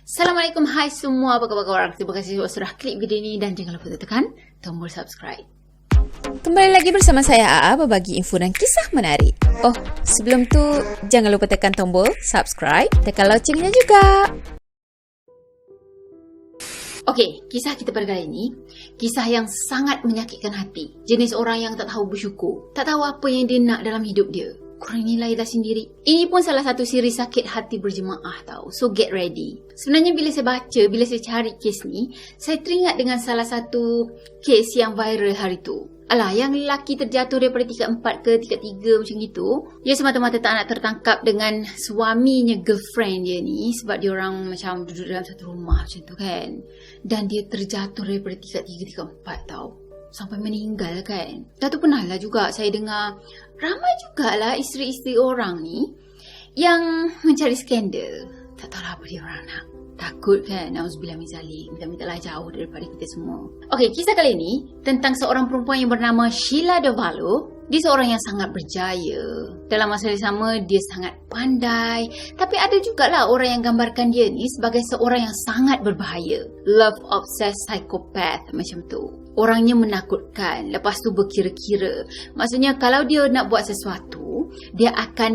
Assalamualaikum, hai semua, apa khabar? Terima kasih sudah klik video ini dan jangan lupa tekan tombol subscribe. Kembali lagi bersama saya AA berbagi info dan kisah menarik. Oh, sebelum tu jangan lupa tekan tombol subscribe, tekan loncengnya juga. Okey, kisah kita pada kali ini, kisah yang sangat menyakitkan hati. Jenis orang yang tak tahu bersyukur, tak tahu apa yang dia nak dalam hidup dia. Korang nilai dah sendiri. Ini pun salah satu siri sakit hati berjemaah tau. So get ready. Sebenarnya bila saya baca, bila saya cari kes ni, saya teringat dengan salah satu kes yang viral hari tu. Alah, yang lelaki terjatuh daripada tingkat 4 ke tingkat 3 macam gitu. Dia semata-mata tak nak tertangkap dengan suaminya, girlfriend dia ni. Sebab dia orang macam duduk dalam satu rumah macam tu kan. Dan dia terjatuh daripada tingkat 3, tingkat 4 tau. Sampai meninggal kan. Dah tu pernah lah juga saya dengar ramai jugalah isteri-isteri orang ni yang mencari skandal. Tak tahu lah apa dia orang nak. Takut kan, na'udzubillah min zalik. Minta-mintalah jauh daripada kita semua. Okey, kisah kali ini tentang seorang perempuan yang bernama Sheila Davalo. Dia seorang yang sangat berjaya. Dalam masa yang sama, dia sangat pandai. Tapi ada jugalah orang yang gambarkan dia ni sebagai seorang yang sangat berbahaya. Love obsessed psychopath macam tu. Orangnya menakutkan. Lepas tu berkira-kira. Maksudnya kalau dia nak buat sesuatu, dia akan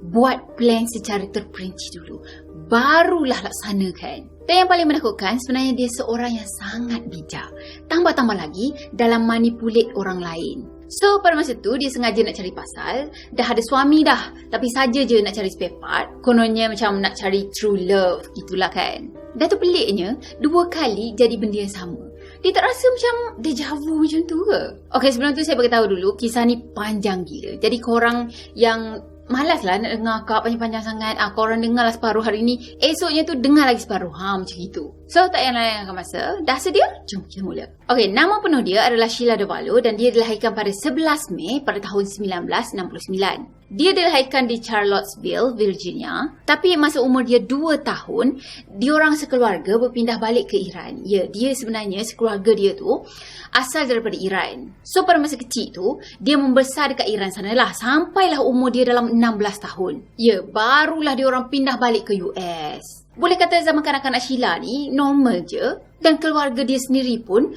buat plan secara terperinci dulu. Barulah laksanakan. Dan yang paling menakutkan, sebenarnya dia seorang yang sangat bijak. Tambah-tambah lagi dalam manipulate orang lain. So pada masa tu dia sengaja nak cari pasal. Dah ada suami dah, tapi saja je nak cari spare part. Kononnya macam nak cari true love, gitulah kan. Dah tu peliknya, 2 kali jadi benda yang sama. Dia tak rasa macam deja vu macam tu ke? Okay, sebelum tu saya beritahu dulu, kisah ni panjang gila. Jadi korang yang malas lah nak dengar kak panjang-panjang sangat. Korang dengar lah separuh hari ni, esoknya tu dengar lagi separuh. Macam itu. So tak payah layankan masa. Dah sedia? Jom kita mula. Okay, nama penuh dia adalah Sheila Davalo dan dia dilahirkan pada 11 Mei pada tahun 1969. Dia dilahirkan di Charlottesville, Virginia. Tapi masa umur dia 2 tahun, diorang sekeluarga berpindah balik ke Iran. Ya, dia sebenarnya sekeluarga dia tu asal daripada Iran. So pada masa kecil tu, dia membesar dekat Iran sanalah. Sampailah umur dia dalam 16 tahun. Ya, barulah diorang pindah balik ke US. Boleh kata zaman kanak-kanak Sheila ni normal je. Dan keluarga dia sendiri pun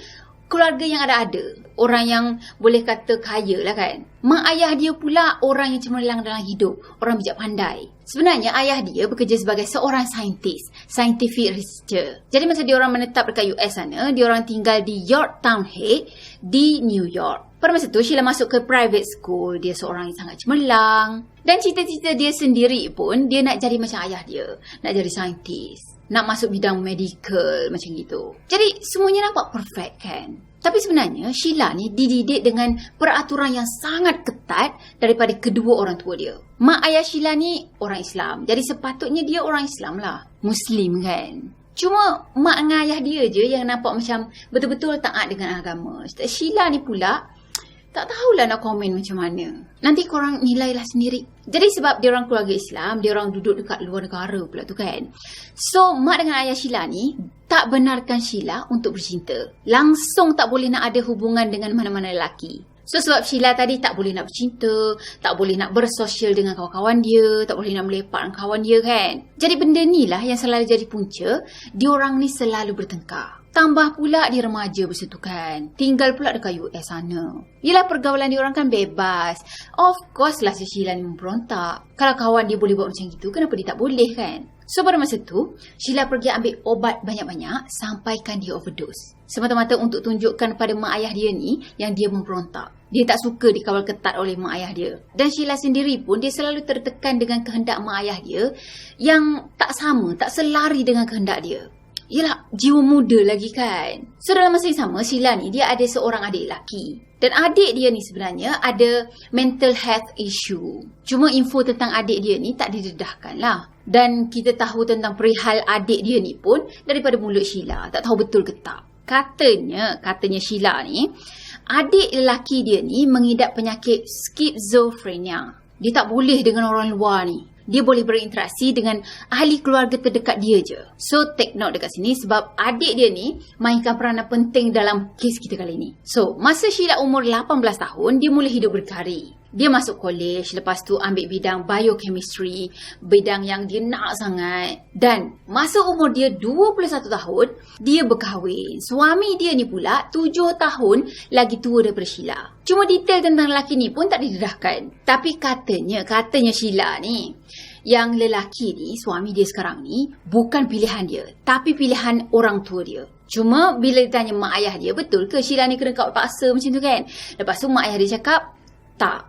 keluarga yang ada-ada. Orang yang boleh kata kaya lah kan. Mak ayah dia pula orang yang cemerlang dalam hidup. Orang bijak pandai. Sebenarnya ayah dia bekerja sebagai seorang saintis. Scientific researcher. Jadi masa dia orang menetap dekat US sana, dia orang tinggal di Yorktown Heights di New York. Pada masa tu Sheila masuk ke private school. Dia seorang yang sangat cemerlang. Dan cita-cita dia sendiri pun, dia nak jadi macam ayah dia. Nak jadi saintis. Nak masuk bidang medical macam gitu. Jadi semuanya nampak perfect kan. Tapi sebenarnya Sheila ni dididik dengan peraturan yang sangat ketat daripada kedua orang tua dia. Mak ayah Sheila ni orang Islam. Jadi sepatutnya dia orang Islam lah. Muslim kan. Cuma mak dengan ayah dia je yang nampak macam betul-betul taat dengan agama. Sheila ni pula tak tahulah nak komen macam mana. Nanti korang nilailah sendiri. Jadi sebab dia orang keluarga Islam, dia orang duduk dekat luar negara pula tu kan. So mak dengan ayah Sheila ni tak benarkan Sheila untuk bercinta. Langsung tak boleh nak ada hubungan dengan mana-mana lelaki. So sebab Sheila tadi tak boleh nak bercinta, tak boleh nak bersosial dengan kawan-kawan dia, tak boleh nak melepak dengan kawan dia kan. Jadi benda ni lah yang selalu jadi punca, diorang ni selalu bertengkar. Tambah pula dia remaja bersetukan. Tinggal pula dekat US sana. Yelah pergaulan diorang kan bebas. Of course lah si Sheila ni memberontak. Kalau kawan dia boleh buat macam gitu, kenapa dia tak boleh kan? So pada masa tu, Sheila pergi ambil obat banyak-banyak sampaikan dia overdose. Semata-mata untuk tunjukkan pada mak ayah dia ni yang dia memberontak. Dia tak suka dikawal ketat oleh mak ayah dia. Dan Sheila sendiri pun dia selalu tertekan dengan kehendak mak ayah dia yang tak sama, tak selari dengan kehendak dia. Yelah, jiwa muda lagi kan. So dalam masa yang sama, Sheila ni dia ada seorang adik lelaki. Dan adik dia ni sebenarnya ada mental health issue. Cuma info tentang adik dia ni tak didedahkan lah. Dan kita tahu tentang perihal adik dia ni pun daripada mulut Sheila. Tak tahu betul ke tak. Katanya Sheila ni, adik lelaki dia ni mengidap penyakit skizofrenia. Dia tak boleh dengan orang luar ni. Dia boleh berinteraksi dengan ahli keluarga terdekat dia je. So take note dekat sini sebab adik dia ni mainkan peranan penting dalam kes kita kali ni. So masa Sheila umur 18 tahun, dia mula hidup berkari. Dia masuk college, lepas tu ambil bidang biochemistry, bidang yang dia nak sangat. Dan masa umur dia 21 tahun, dia berkahwin. Suami dia ni pula 7 tahun lagi tua daripada Sheila. Cuma detail tentang lelaki ni pun tak didedahkan. Tapi katanya Sheila ni, yang lelaki ni, suami dia sekarang ni, bukan pilihan dia, tapi pilihan orang tua dia. Cuma bila ditanya mak ayah dia, betul ke Sheila ni kena kahwin paksa macam tu kan? Lepas tu mak ayah dia cakap, tak.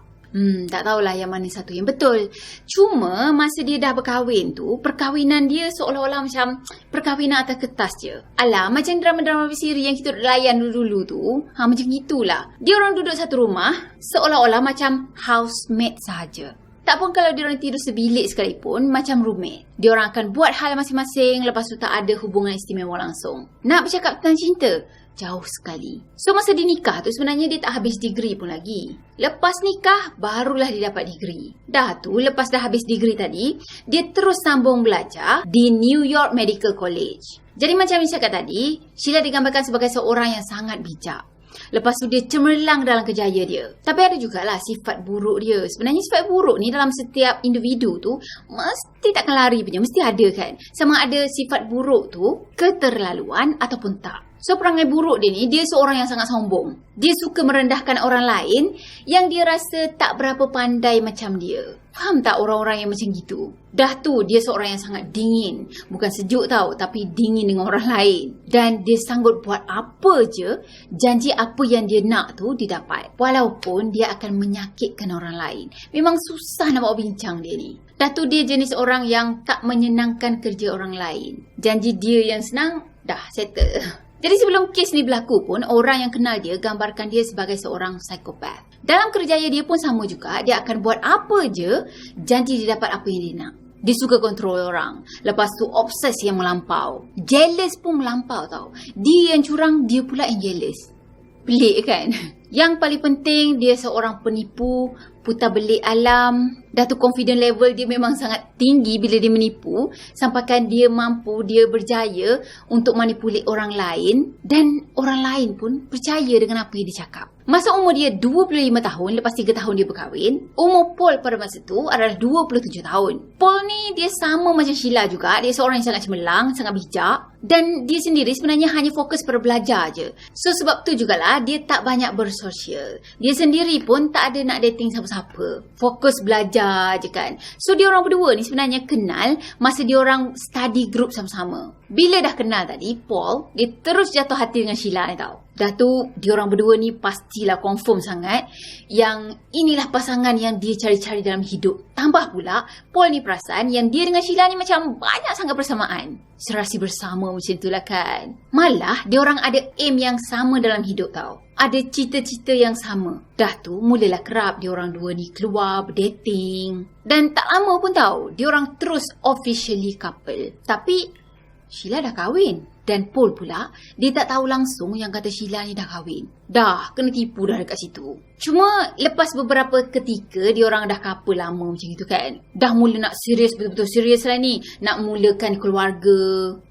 Tak tahulah yang mana satu yang betul. Cuma masa dia dah berkahwin tu, perkahwinan dia seolah-olah macam perkahwinan atas kertas je. Alah, macam drama-drama bersiri yang kita layan dulu-dulu tu. Macam gitulah. Dia orang duduk satu rumah, seolah-olah macam housemate sahaja. Tak pun kalau diorang tidur sebilik sekalipun, macam roommate. Diorang akan buat hal masing-masing, lepas tu tak ada hubungan istimewa langsung. Nak bercakap tentang cinta? Jauh sekali. So masa dia nikah tu sebenarnya dia tak habis degree pun lagi. Lepas nikah, barulah dia dapat degree. Dah tu, lepas dah habis degree tadi, dia terus sambung belajar di New York Medical College. Jadi macam yang saya cakap tadi, Sheila digambarkan sebagai seorang yang sangat bijak. Lepas tu dia cemerlang dalam kerjaya dia. Tapi ada jugalah sifat buruk dia. Sebenarnya sifat buruk ni dalam setiap individu tu mesti takkan lari punya. Mesti ada kan. Sama ada sifat buruk tu keterlaluan ataupun tak. So perangai buruk dia ni, dia seorang yang sangat sombong. Dia suka merendahkan orang lain yang dia rasa tak berapa pandai macam dia. Faham tak orang-orang yang macam gitu? Dah tu dia seorang yang sangat dingin. Bukan sejuk tau, tapi dingin dengan orang lain. Dan dia sanggup buat apa je, janji apa yang dia nak tu dia dapat. Walaupun dia akan menyakitkan orang lain. Memang susah nak bawa bincang dia ni. Dah tu dia jenis orang yang tak menyenangkan kerja orang lain. Janji dia yang senang, dah settle. Jadi sebelum kes ni berlaku pun, orang yang kenal dia gambarkan dia sebagai seorang psikopat. Dalam kerjaya dia pun sama juga, dia akan buat apa je, janji dia dapat apa yang dia nak. Dia suka kontrol orang. Lepas tu obses yang melampau. Jealous pun melampau tau. Dia yang curang, dia pula yang jealous. Pelik kan? Yang paling penting, dia seorang penipu, putar belik alam. Dah tu confident level dia memang sangat tinggi bila dia menipu. Sampaikan dia mampu, dia berjaya untuk manipulate orang lain. Dan orang lain pun percaya dengan apa yang dia cakap. Masa umur dia 25 tahun, lepas 3 tahun dia berkahwin. Umur Paul pada masa tu adalah 27 tahun. Paul ni dia sama macam Sheila juga. Dia seorang yang sangat cemerlang, sangat bijak. Dan dia sendiri sebenarnya hanya fokus pada belajar je. So sebab tu jugalah dia tak banyak bersosial. Dia sendiri pun tak ada nak dating siapa-siapa. Fokus belajar je kan. So dia orang berdua ni sebenarnya kenal masa dia orang study group sama-sama. Bila dah kenal tadi, Paul dia terus jatuh hati dengan Sheila ni tau. Dah tu, diorang berdua ni pastilah confirm sangat yang inilah pasangan yang dia cari-cari dalam hidup. Tambah pula, Paul ni perasan yang dia dengan Sheila ni macam banyak sangat persamaan. Serasi bersama macam tu lah kan. Malah, diorang ada aim yang sama dalam hidup tau. Ada cita-cita yang sama. Dah tu, mulalah kerap diorang dua ni keluar, berdating. Dan tak lama pun tau, diorang terus officially couple. Tapi, Sheila dah kahwin. Dan Paul pula, dia tak tahu langsung yang kata Sheila ni dah kahwin. Dah, kena tipu dah dekat situ. Cuma lepas beberapa ketika, diorang dah couple lama macam itu kan. Dah mula nak serius, betul-betul serius lah ni. Nak mulakan keluarga,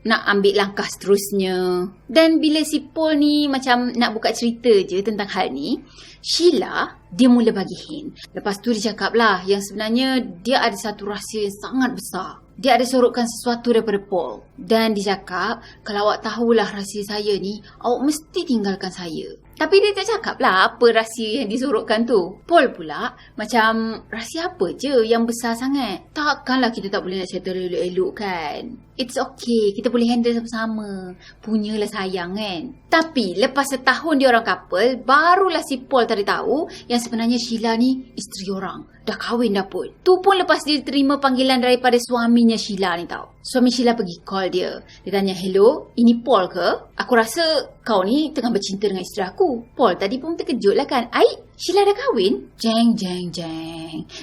nak ambil langkah seterusnya. Dan bila si Paul ni macam nak buka cerita je tentang hal ni, Sheila, dia mula bagi hint. Lepas tu dia cakap lah yang sebenarnya dia ada satu rahsia yang sangat besar. Dia ada sorokkan sesuatu daripada Paul. Dan dia cakap, kalau awak tahulah rahsia saya ni, awak mesti tinggalkan saya. Tapi dia tak cakap lah apa rahsia yang disorokkan tu. Paul pula, macam rahsia apa je yang besar sangat? Takkanlah kita tak boleh nak settle elok-elok kan? It's okay, kita boleh handle sama-sama. Punyalah sayang kan? Tapi lepas setahun dia orang couple, barulah si Paul tadi tahu yang sebenarnya Sheila ni isteri orang. Dah kahwin dah pun. Tu pun lepas dia terima panggilan daripada suaminya Sheila ni tau. Suami Sheila pergi call dia. Dia tanya, hello, ini Paul ke? Aku rasa kau ni tengah bercinta dengan isteri aku. Paul tadi pun terkejut lah kan. Ai, Sheila dah kahwin? Jeng.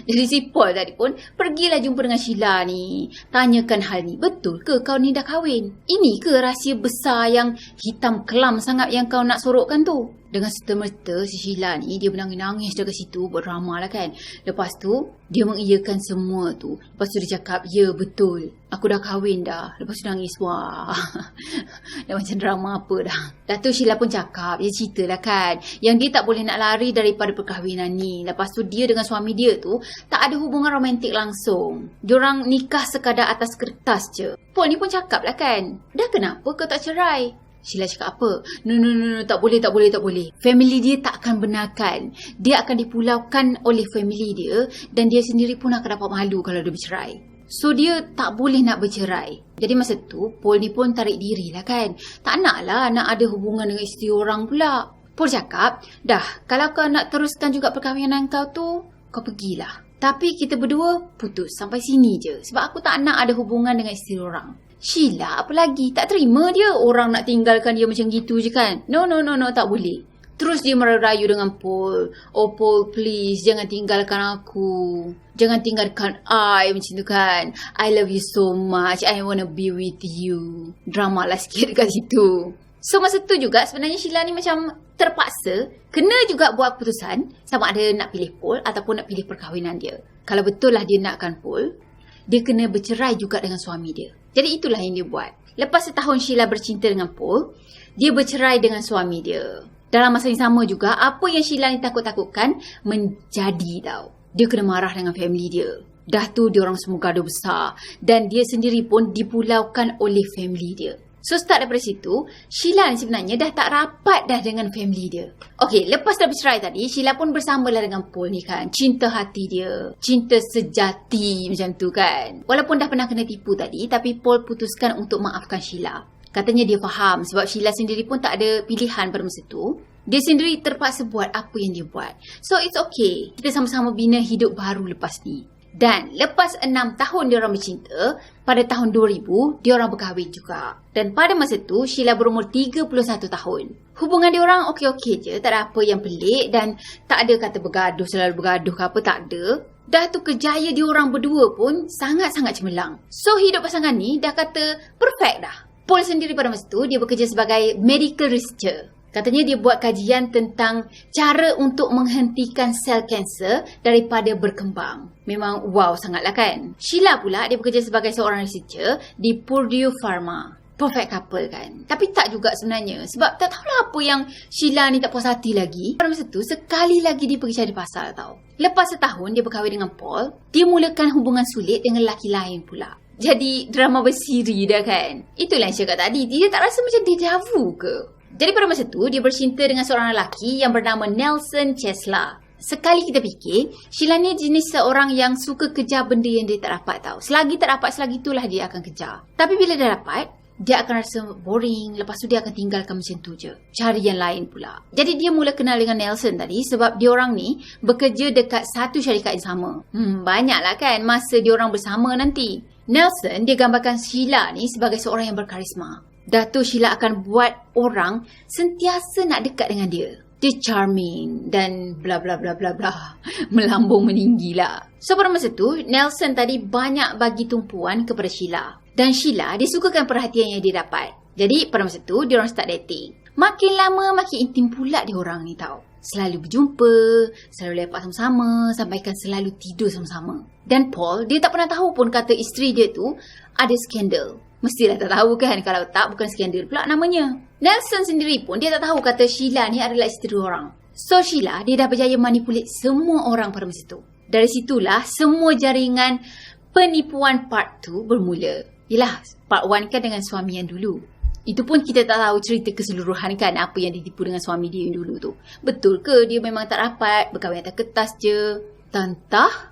Jadi si Paul tadi pun pergilah jumpa dengan Sheila ni. Tanyakan hal ni, betul ke kau ni dah kahwin? Ini ke rahsia besar yang hitam kelam sangat yang kau nak sorokkan tu? Dengan serta-merta si Sheila ni dia menangis-nangis dekat situ, berdrama lah kan. Lepas tu dia mengiyakan semua tu. Lepas tu dia cakap, ya betul, aku dah kahwin dah. Lepas tu nangis, wah. Dah macam drama apa dah. Datuk Sheila pun cakap, dia cerita lah kan, yang dia tak boleh nak lari daripada perkahwinan ni. Lepas tu dia dengan suami dia tu tak ada hubungan romantik langsung. Diorang nikah sekadar atas kertas je. Paul ni pun cakap lah kan, dah kenapa kau tak cerai? Sheila cakap apa? No, tak boleh. Family dia tak akan benarkan. Dia akan dipulaukan oleh family dia dan dia sendiri pun akan dapat malu kalau dia bercerai. So dia tak boleh nak bercerai. Jadi masa tu Paul ni pun tarik diri lah kan. Tak nak ada hubungan dengan isteri orang pula. Paul cakap, dah kalau kau nak teruskan juga perkahwinan kau tu, kau pergilah. Tapi kita berdua putus sampai sini je. Sebab aku tak nak ada hubungan dengan isteri orang. Sheila apa lagi? Tak terima dia orang nak tinggalkan dia macam gitu je kan. No, tak boleh. Terus dia merayu dengan Paul. Oh Paul, please jangan tinggalkan aku. Jangan tinggalkan I macam tu kan. I love you so much. I wanna be with you. Drama lah sikit dekat situ. So masa tu juga sebenarnya Sheila ni macam terpaksa kena juga buat keputusan sama ada nak pilih Paul ataupun nak pilih perkahwinan dia. Kalau betul lah dia nakkan Paul, dia kena bercerai juga dengan suami dia. Jadi itulah yang dia buat. Lepas setahun Sheila bercinta dengan Paul, dia bercerai dengan suami dia. Dalam masa yang sama juga, apa yang Sheila ni takut-takutkan menjadi tau. Dia kena marah dengan family dia. Dah tu dia orang semua gaduh besar. Dan dia sendiri pun dipulaukan oleh family dia. So start daripada situ, Sheila ni sebenarnya dah tak rapat dah dengan family dia. Okey, lepas dah bercerai tadi, Sheila pun bersamalah dengan Paul ni kan. Cinta hati dia, cinta sejati macam tu kan. Walaupun dah pernah kena tipu tadi, tapi Paul putuskan untuk maafkan Sheila. Katanya dia faham sebab Sheila sendiri pun tak ada pilihan pada masa tu. Dia sendiri terpaksa buat apa yang dia buat. So it's okay, kita sama-sama bina hidup baru lepas ni. Dan lepas 6 tahun diorang bercinta, pada tahun 2000, diorang berkahwin juga. Dan pada masa tu, Sheila berumur 31 tahun. Hubungan diorang okey-okey je, tak ada apa yang pelik dan tak ada kata selalu bergaduh ke apa, tak ada. Dah tu kejaya diorang berdua pun sangat-sangat cemerlang. So hidup pasangan ni dah kata perfect dah. Paul sendiri pada masa tu, dia bekerja sebagai medical researcher. Katanya dia buat kajian tentang cara untuk menghentikan sel kanser daripada berkembang. Memang wow sangatlah kan. Sheila pula dia bekerja sebagai seorang researcher di Purdue Pharma. Perfect couple kan. Tapi tak juga sebenarnya. Sebab tak tahulah apa yang Sheila ni tak puas hati lagi. Pada masa tu sekali lagi dia pergi cari pasal tau. Lepas setahun dia berkahwin dengan Paul, dia mulakan hubungan sulit dengan lelaki lain pula. Jadi drama bersiri dah kan. Itulah yang saya cakap tadi. Dia tak rasa macam deja vu ke? Jadi pada masa tu, dia bercinta dengan seorang lelaki yang bernama Nelson Chesler. Sekali kita fikir, Sheila ni jenis seorang yang suka kejar benda yang dia tak dapat tau. Selagi tak dapat, selagi itulah dia akan kejar. Tapi bila dah dapat, dia akan rasa boring. Lepas tu dia akan tinggalkan macam tu je. Cari yang lain pula. Jadi dia mula kenal dengan Nelson tadi sebab diorang ni bekerja dekat satu syarikat yang sama. Banyaklah kan masa diorang bersama nanti. Nelson, dia gambarkan Sheila ni sebagai seorang yang berkarisma. Dah tu Sheila akan buat orang sentiasa nak dekat dengan dia. Dia charming dan bla bla bla bla bla. Melambung meninggi lah. So pada masa tu, Nelson tadi banyak bagi tumpuan kepada Sheila. Dan Sheila, dia sukakan perhatian yang dia dapat. Jadi pada masa tu, dia orang start dating. Makin lama, makin intim pula dia orang ni tau. Selalu berjumpa, selalu lepak sama-sama, sampaikan selalu tidur sama-sama. Dan Paul, dia tak pernah tahu pun kata isteri dia tu ada skandal. Mestilah tak tahu kan, kalau tak bukan skandal pula namanya. Nelson sendiri pun dia tak tahu kata Sheila ni adalah isteri orang. So Sheila dia dah berjaya manipulate semua orang pada masa tu. Dari situlah semua jaringan penipuan part 2 bermula. Yelah, part 1 kan dengan suami yang dulu. Itu pun kita tak tahu cerita keseluruhan kan apa yang ditipu dengan suami dia yang dulu tu. Betul ke dia memang tak rapat, berkahwin atas kertas je? Tantah?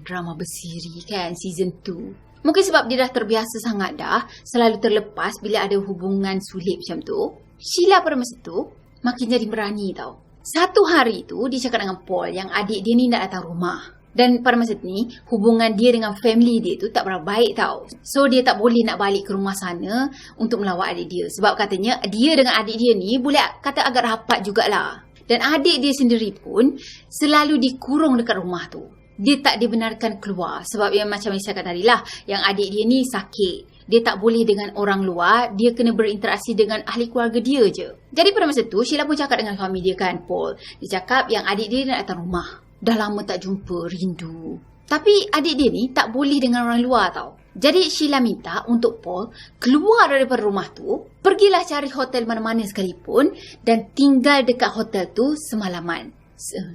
Drama bersiri kan season 2. Mungkin sebab dia dah terbiasa sangat dah, selalu terlepas bila ada hubungan sulit macam tu. Sheila pada masa tu makin jadi berani tau. Satu hari tu dia cakap dengan Paul yang adik dia ni nak datang rumah. Dan pada masa ni hubungan dia dengan family dia tu tak berapa baik tau. So dia tak boleh nak balik ke rumah sana untuk melawat adik dia. Sebab katanya dia dengan adik dia ni boleh kata agak rapat jugalah. Dan adik dia sendiri pun selalu dikurung dekat rumah tu. Dia tak dibenarkan keluar sebab yang macam saya kata tadi lah, yang adik dia ni sakit. dia tak boleh dengan orang luar, dia kena berinteraksi dengan ahli keluarga dia je. Jadi pada masa tu, Sheila pun cakap dengan suami dia kan, Paul. Dia cakap yang adik dia nak datang rumah. Dah lama tak jumpa, rindu. Tapi adik dia ni tak boleh dengan orang luar tau. Jadi Sheila minta untuk Paul keluar daripada rumah tu, pergilah cari hotel mana-mana sekalipun dan tinggal dekat hotel tu semalaman.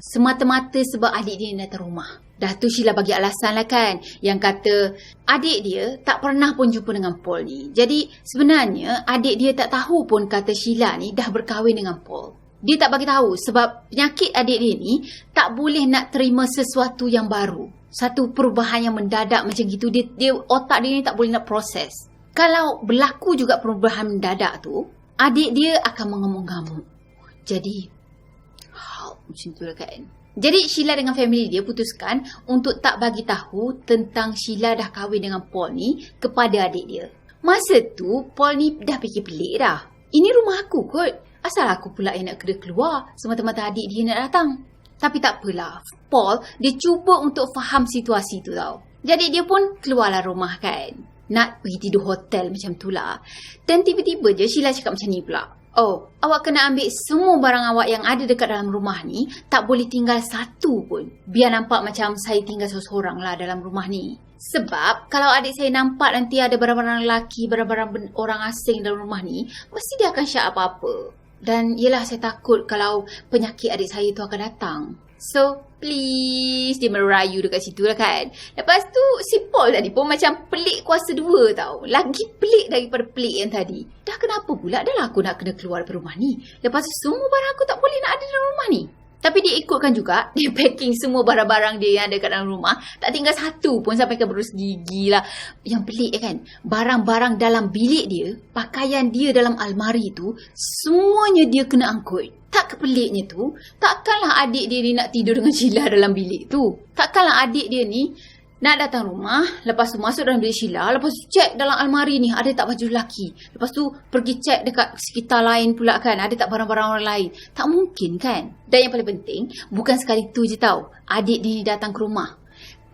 Semata-mata sebab adik dia datang rumah. Dah tu Sheila bagi alasan lah kan, yang kata adik dia tak pernah pun jumpa dengan Paul ni. Jadi sebenarnya adik dia tak tahu pun kata Sheila ni dah berkahwin dengan Paul. Dia tak bagi tahu sebab penyakit adik dia ni tak boleh nak terima sesuatu yang baru. Satu perubahan yang mendadak macam gitu, dia otak dia ni tak boleh nak proses. Kalau berlaku juga perubahan mendadak tu, adik dia akan mengamuk-ngamuk. Jadi macam tu lah kan. Jadi Sheila dengan family dia putuskan untuk tak bagi tahu tentang Sheila dah kahwin dengan Paul ni kepada adik dia. Masa tu Paul ni dah fikir pelik dah. Ini rumah aku kot. Asal aku pula yang nak kena keluar semata-mata adik dia nak datang. Tapi tak apalah. Paul dia cuba untuk faham situasi tu tau. Jadi dia pun keluarlah rumah kan. Nak pergi tidur hotel macam tu lah. Dan tiba-tiba je Sheila cakap macam ni pula. Oh, awak kena ambil semua barang awak yang ada dekat dalam rumah ni. Tak boleh tinggal satu pun. Biar nampak macam saya tinggal seorang lah dalam rumah ni. Sebab kalau adik saya nampak nanti ada barang-barang lelaki, barang-barang orang asing dalam rumah ni, mesti dia akan syak apa-apa. Dan yelah saya takut kalau penyakit adik saya tu akan datang. So, please, dia merayu dekat situ lah kan. Lepas tu, si Paul tadi pun macam pelik kuasa dua tau. Lagi pelik daripada pelik yang tadi. Dah kenapa pula? Dah lah aku nak kena keluar dari rumah ni. Lepas tu, semua barang aku tak boleh nak ada dalam rumah ni. Tapi dia ikutkan juga, dia packing semua barang-barang dia yang ada kat dalam rumah. Tak tinggal satu pun sampai ke berus gigi lah. Yang pelik kan, barang-barang dalam bilik dia, pakaian dia dalam almari tu, semuanya dia kena angkut. Tak kepeliknya tu, takkanlah adik dia ni nak tidur dengan Sheila dalam bilik tu. Takkanlah adik dia ni nak datang rumah, lepas tu masuk dalam bilik Sheila, lepas tu cek dalam almari ni ada tak baju lelaki. Lepas tu pergi cek dekat sekitar lain pula kan, ada tak barang-barang orang lain. Tak mungkin kan. Dan yang paling penting, bukan sekali tu je tau adik dia ni datang ke rumah.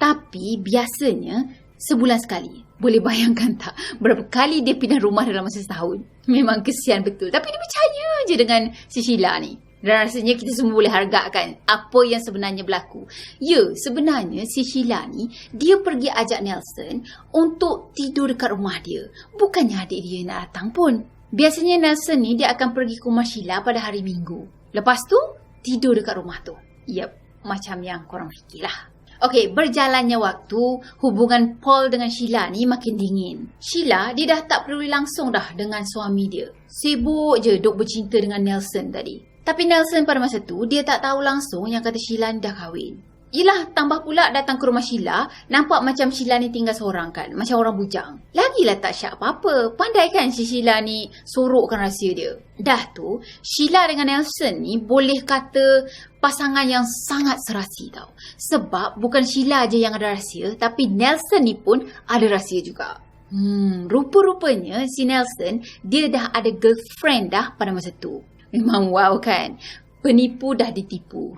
Tapi biasanya sebulan sekali. Boleh bayangkan tak berapa kali dia pindah rumah dalam masa setahun. Memang kesian betul. Tapi dia percaya je dengan si Sheila ni. Dan rasanya kita semua boleh hargakan apa yang sebenarnya berlaku. Ya, sebenarnya si Sheila ni, dia pergi ajak Nelson untuk tidur dekat rumah dia. Bukannya adik dia nak datang pun. Biasanya Nelson ni, dia akan pergi ke rumah Sheila pada hari Minggu. Lepas tu, tidur dekat rumah tu. Yep, macam yang korang fikirlah. Okey, berjalannya waktu, hubungan Paul dengan Sheila ni makin dingin. Sheila, dia dah tak peduli langsung dah dengan suami dia. Sibuk je duk bercinta dengan Nelson tadi. Tapi Nelson pada masa tu, dia tak tahu langsung yang kata Sheila ni dah kahwin. Yelah, tambah pula datang ke rumah Sheila, nampak macam Sheila ni tinggal seorang kan. Macam orang bujang. Lagilah tak syak apa-apa. Pandai kan si Sheila ni sorokkan rahsia dia. Dah tu, Sheila dengan Nelson ni boleh kata pasangan yang sangat serasi tau. Sebab bukan Sheila je yang ada rahsia, tapi Nelson ni pun ada rahsia juga. Rupa-rupanya si Nelson, dia dah ada girlfriend dah pada masa tu. Memang wow kan. Penipu dah ditipu.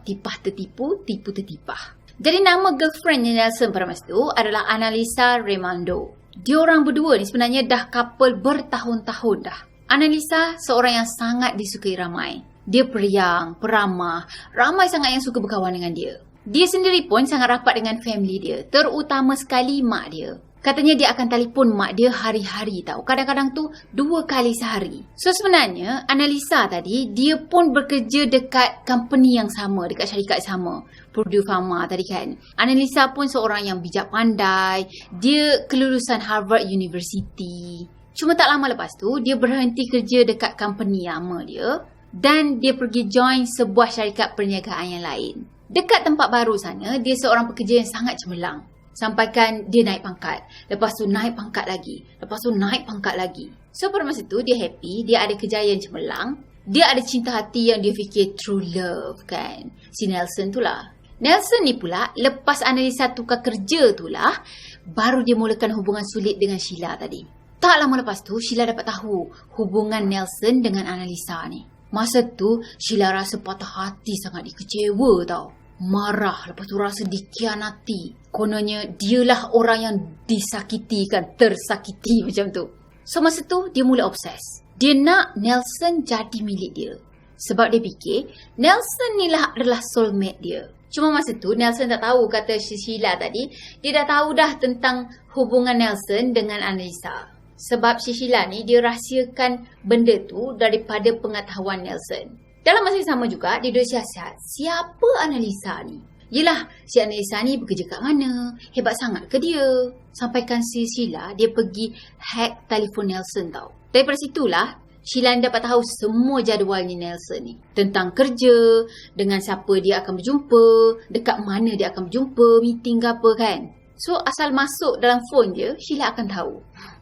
Tipah tertipu, tipu tertipah. Jadi nama girlfriendnya Nelson pada masa tu adalah Annalisa Raimondo. Diorang berdua ni sebenarnya dah couple bertahun-tahun dah. Annalisa seorang yang sangat disukai ramai. Dia periang, peramah, ramai sangat yang suka berkawan dengan dia. Dia sendiri pun sangat rapat dengan family dia, terutama sekali mak dia. Katanya dia akan telefon mak dia hari-hari tau. Kadang-kadang tu 2 kali sehari. So sebenarnya Annalisa tadi, dia pun bekerja dekat company yang sama, dekat syarikat sama, Purdue Pharma tadi kan. Annalisa pun seorang yang bijak pandai. Dia kelulusan Harvard University. Cuma tak lama lepas tu, dia berhenti kerja dekat company lama dia dan dia pergi join sebuah syarikat perniagaan yang lain. Dekat tempat baru sana, dia seorang pekerja yang sangat cemerlang. Sampaikan dia naik pangkat. Lepas tu naik pangkat lagi. Lepas tu naik pangkat lagi. So pada masa tu dia happy. Dia ada kejayaan cemerlang. Dia ada cinta hati yang dia fikir true love kan. Si Nelson tu lah. Nelson ni pula lepas Annalisa tukar kerja tu lah, baru dia mulakan hubungan sulit dengan Sheila tadi. Tak lama lepas tu Sheila dapat tahu hubungan Nelson dengan Annalisa ni. Masa tu Sheila rasa patah hati sangat, dia kecewa tau. marah, lepas tu rasa dikhianati. Kononnya dialah orang yang disakiti kan, tersakiti macam tu. So masa tu dia mula obses. Dia nak Nelson jadi milik dia. Sebab dia fikir Nelson ni lah adalah soulmate dia. Cuma masa tu Nelson tak tahu, kata Sheila tadi, dia dah tahu dah tentang hubungan Nelson dengan Annalisa. Sebab Sheila ni dia rahsiakan benda tu daripada pengetahuan Nelson. Dalam masa yang sama juga dia duduk siasat, siapa Annalisa ni? Yelah, si Annalisa ni bekerja kat mana? Hebat sangat ke dia? Sampaikan si Sheila dia pergi hack telefon Nelson tau. Daripada situlah Sheila dapat tahu semua jadualnya Nelson ni. Tentang kerja, dengan siapa dia akan berjumpa, dekat mana dia akan berjumpa, meeting ke apa kan. So asal masuk dalam phone je, Sheila akan tahu.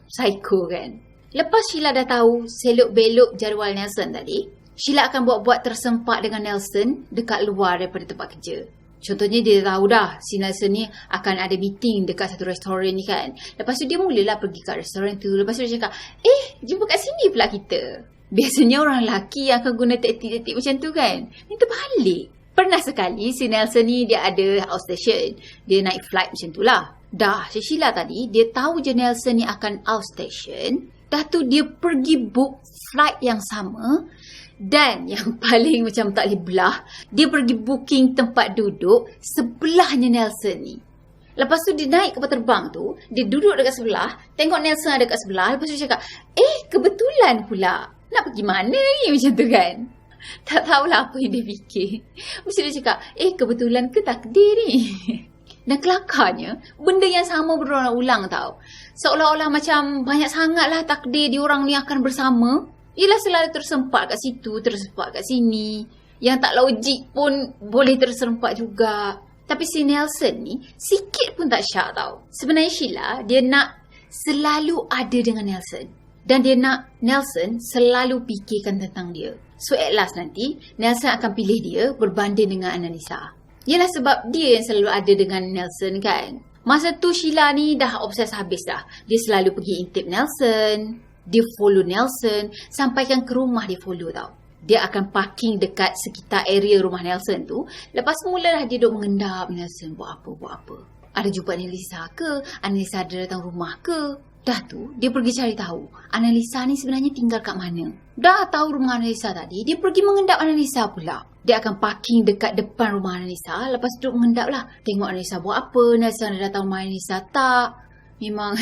Psycho kan. Lepas Sheila dah tahu selok-belok jadual Nelson tadi, Sheila akan buat-buat tersempak dengan Nelson dekat luar daripada tempat kerja. Contohnya dia tahu dah si Nelson ni akan ada meeting dekat satu restoran ni kan. Lepas tu dia mulalah pergi kat restoran tu. Lepas tu dia cakap, jumpa kat sini pula kita. Biasanya orang lelaki yang akan guna taktik-taktik macam tu kan. Ni terbalik. Pernah sekali si Nelson ni dia ada outstation. Dia naik flight macam tu lah. Dah si Sheila tadi dia tahu je Nelson ni akan outstation. Dah tu dia pergi book flight yang sama. Dan yang paling macam tak boleh belah, dia pergi booking tempat duduk sebelahnya Nelson ni. Lepas tu dia naik kapal terbang tu, dia duduk dekat sebelah, tengok Nelson ada kat sebelah. Lepas tu dia cakap, kebetulan pula. Nak pergi mana ni macam tu kan? Tak tahulah apa yang dia fikir. Mesti dia cakap, kebetulan ke takdir ni? Dan kelakarnya, benda yang sama berulang-ulang tau. Seolah-olah macam banyak sangatlah takdir diorang ni akan bersama. Yelah selalu tersempak kat situ, tersempak kat sini. Yang tak logik pun boleh terserempak juga. Tapi si Nelson ni sikit pun tak syak tau. Sebenarnya Sheila dia nak selalu ada dengan Nelson. Dan dia nak Nelson selalu fikirkan tentang dia. So at last nanti Nelson akan pilih dia berbanding dengan Annalisa. Yelah sebab dia yang selalu ada dengan Nelson kan. Masa tu Sheila ni dah obses habis dah. Dia selalu pergi intip Nelson. Dia follow Nelson, sampaikan ke rumah dia follow tau. Dia akan parking dekat sekitar area rumah Nelson tu. Lepas mulalah dia duduk mengendap Nelson buat apa. Ada jumpa Annalisa ke? Annalisa ada datang rumah ke? Dah tu, dia pergi cari tahu Annalisa ni sebenarnya tinggal kat mana. Dah tahu rumah Annalisa tadi, dia pergi mengendap Annalisa pula. Dia akan parking dekat depan rumah Annalisa. Lepas duduk mengendap lah. Tengok Annalisa buat apa, Annalisa ada datang rumah Annalisa tak. Memang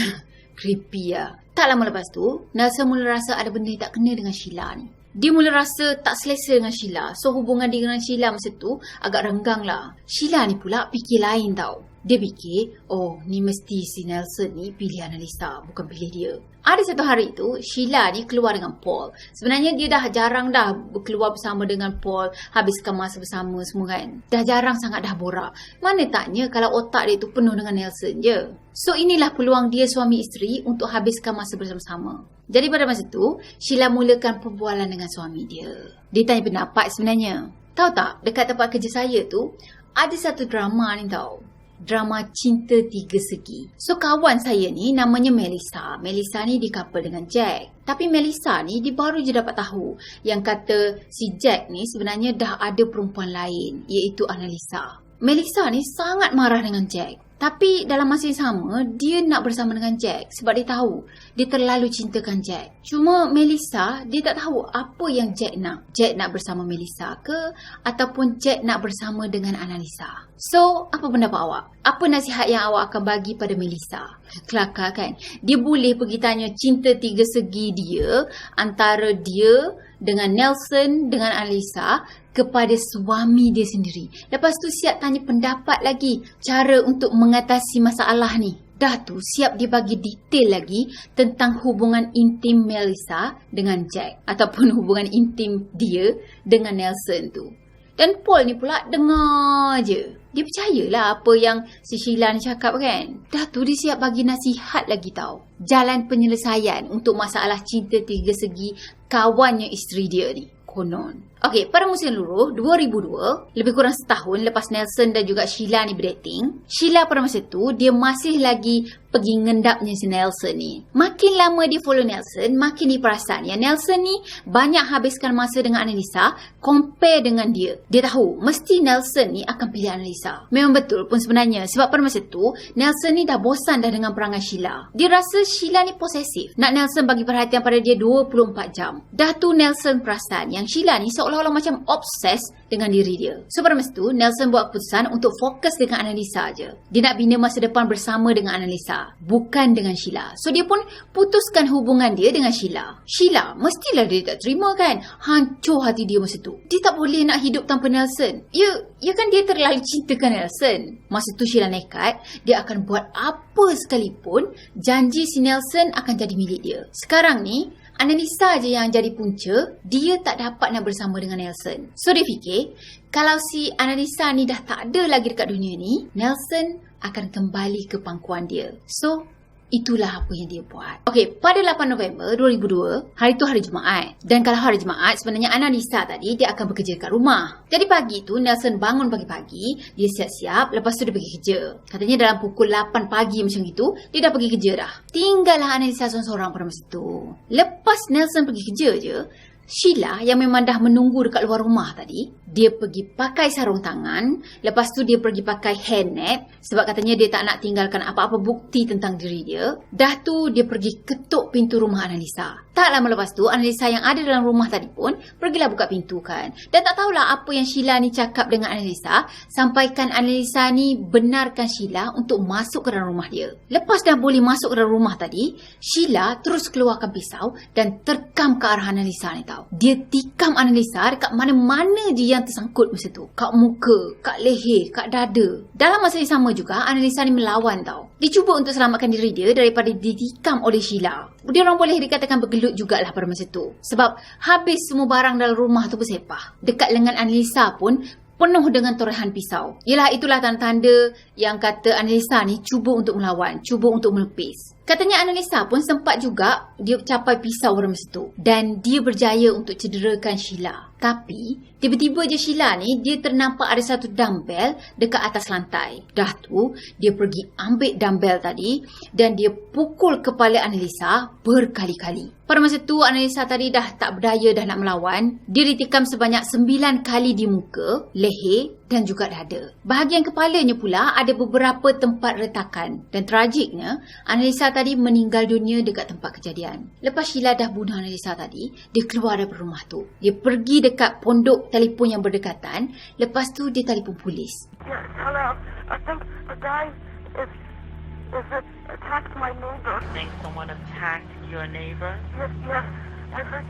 creepy lah. Tak lama lepas tu, Nelson mula rasa ada benda yang tak kena dengan Sheila ni. Dia mula rasa tak selesa dengan Sheila. So hubungan dia dengan Sheila masa tu agak renggang lah. Sheila ni pula fikir lain tau. Dia fikir, ni mesti si Nelson ni pilih Annalisa, bukan pilih dia. Ada satu hari tu, Sheila ni keluar dengan Paul. Sebenarnya dia dah jarang dah keluar bersama dengan Paul, habiskan masa bersama semua kan. Dah jarang sangat dah borak. Mana taknya kalau otak dia tu penuh dengan Nelson je. So inilah peluang dia suami isteri untuk habiskan masa bersama-sama. Jadi pada masa tu, Sheila mulakan perbualan dengan suami dia. Dia tanya pendapat sebenarnya. Tahu tak, dekat tempat kerja saya tu, ada satu drama ni tau. Drama cinta tiga segi. So kawan saya ni namanya Melissa. Melissa ni di couple dengan Jack. Tapi Melissa ni dia baru je dapat tahu yang kata si Jack ni sebenarnya dah ada perempuan lain, iaitu Annalisa. Melissa ni sangat marah dengan Jack. Tapi dalam masa yang sama, dia nak bersama dengan Jack sebab dia tahu dia terlalu cintakan Jack. Cuma Melissa, dia tak tahu apa yang Jack nak. Jack nak bersama Melissa ke ataupun Jack nak bersama dengan Annalisa. So, apa pendapat awak? Apa nasihat yang awak akan bagi pada Melissa? Kelakar kan? Dia boleh pergi tanya cinta tiga segi dia antara dia dengan Nelson, dengan Annalisa kepada suami dia sendiri. Lepas tu siap tanya pendapat lagi cara untuk mengatasi masalah ni. Dah tu siap dia bagi detail lagi tentang hubungan intim Melissa dengan Jack ataupun hubungan intim dia dengan Nelson tu. Dan Paul ni pula dengar je. Dia percayalah apa yang si Sheila ni cakap kan. Dah tu dia siap bagi nasihat lagi tau. Jalan penyelesaian untuk masalah cinta tiga segi kawannya isteri dia ni. Konon. Okey, pada musim luruh 2002, lebih kurang setahun lepas Nelson dan juga Sheila ni berdating, Sheila pada masa tu dia masih lagi pergi ngendapnya si Nelson ni. Makin lama dia follow Nelson, makin dia perasan yang Nelson ni banyak habiskan masa dengan Annalisa compare dengan dia. Dia tahu mesti Nelson ni akan pilih Annalisa. Memang betul pun sebenarnya, sebab pada masa tu Nelson ni dah bosan dah dengan perangai Sheila. Dia rasa Sheila ni posesif, nak Nelson bagi perhatian pada dia 24 jam. Dah tu Nelson perasan yang Sheila ni seolah-olah macam obses dengan diri dia. So pada masa tu Nelson buat keputusan untuk fokus dengan Annalisa je. Dia nak bina masa depan bersama dengan Annalisa, bukan dengan Sheila. So dia pun putuskan hubungan dia dengan Sheila. Sheila mestilah dia tak terima kan. Hancur hati dia masa tu. Dia tak boleh nak hidup tanpa Nelson. Ya kan dia terlalu cintakan Nelson. Masa tu Sheila nekat, dia akan buat apa sekalipun janji si Nelson akan jadi milik dia. Sekarang ni Annalisa je yang jadi punca, dia tak dapat nak bersama dengan Nelson. So dia fikir, kalau si Annalisa ni dah tak ada lagi dekat dunia ni, Nelson akan kembali ke pangkuan dia. So, itulah apa yang dia buat. Okey, pada 8 November 2002, hari tu hari Jumaat. Dan kalau hari Jumaat, sebenarnya Annalisa tadi, dia akan bekerja kat rumah. Jadi pagi tu, Nelson bangun pagi-pagi, dia siap-siap, lepas tu dia pergi kerja. Katanya dalam pukul 8 pagi macam gitu, dia dah pergi kerja dah. Tinggallah Annalisa seorang-seorang pada masa tu. Lepas Nelson pergi kerja je, Sheila yang memang dah menunggu dekat luar rumah tadi, dia pergi pakai sarung tangan, lepas tu dia pergi pakai hairnet sebab katanya dia tak nak tinggalkan apa-apa bukti tentang diri dia. Dah tu dia pergi ketuk pintu rumah Annalisa. Tak lama lepas tu Annalisa yang ada dalam rumah tadi pun pergilah buka pintu kan. Dan tak tahulah apa yang Sheila ni cakap dengan Annalisa, sampaikan Annalisa ni benarkan Sheila untuk masuk ke dalam rumah dia. Lepas dah boleh masuk ke dalam rumah tadi, Sheila terus keluarkan pisau dan terkam ke arah Annalisa ni tau. Dia tikam Annalisa dekat mana-mana dia yang tersangkut masa tu. Kat muka, kat leher, kat dada. Dalam masa yang sama juga, Annalisa ni melawan tau. Dia cuba untuk selamatkan diri dia daripada ditikam oleh Sheila. Dia orang boleh dikatakan bergelut jugalah pada masa tu. Sebab habis semua barang dalam rumah tu bersepah. Dekat lengan Annalisa pun penuh dengan torehan pisau. Itulah tanda-tanda yang kata Annalisa ni cuba untuk melawan, cuba untuk melukis. Katanya Annalisa pun sempat juga dia capai pisau pada masa tu. Dan dia berjaya untuk cederakan Sheila. Tapi, tiba-tiba je Sheila ni, dia ternampak ada satu dumbbell dekat atas lantai. Dah tu, dia pergi ambil dumbbell tadi dan dia pukul kepala Annalisa berkali-kali. Pada masa tu, Annalisa tadi dah tak berdaya dah nak melawan. Dia ditikam sebanyak 9 kali di muka, leher dan juga dada. Bahagian kepalanya pula ada beberapa tempat retakan. Dan tragiknya, Annalisa tadi meninggal dunia dekat tempat kejadian. Lepas Sheila dah bunuh Annalisa tadi, dia keluar dari rumah tu. Dia pergi dekat pondok telefon yang berdekatan. Lepas tu dia telefon polis. Yes, hello. I think the guy is attacked my neighbor. Think someone attacked your neighbor? Yes. I heard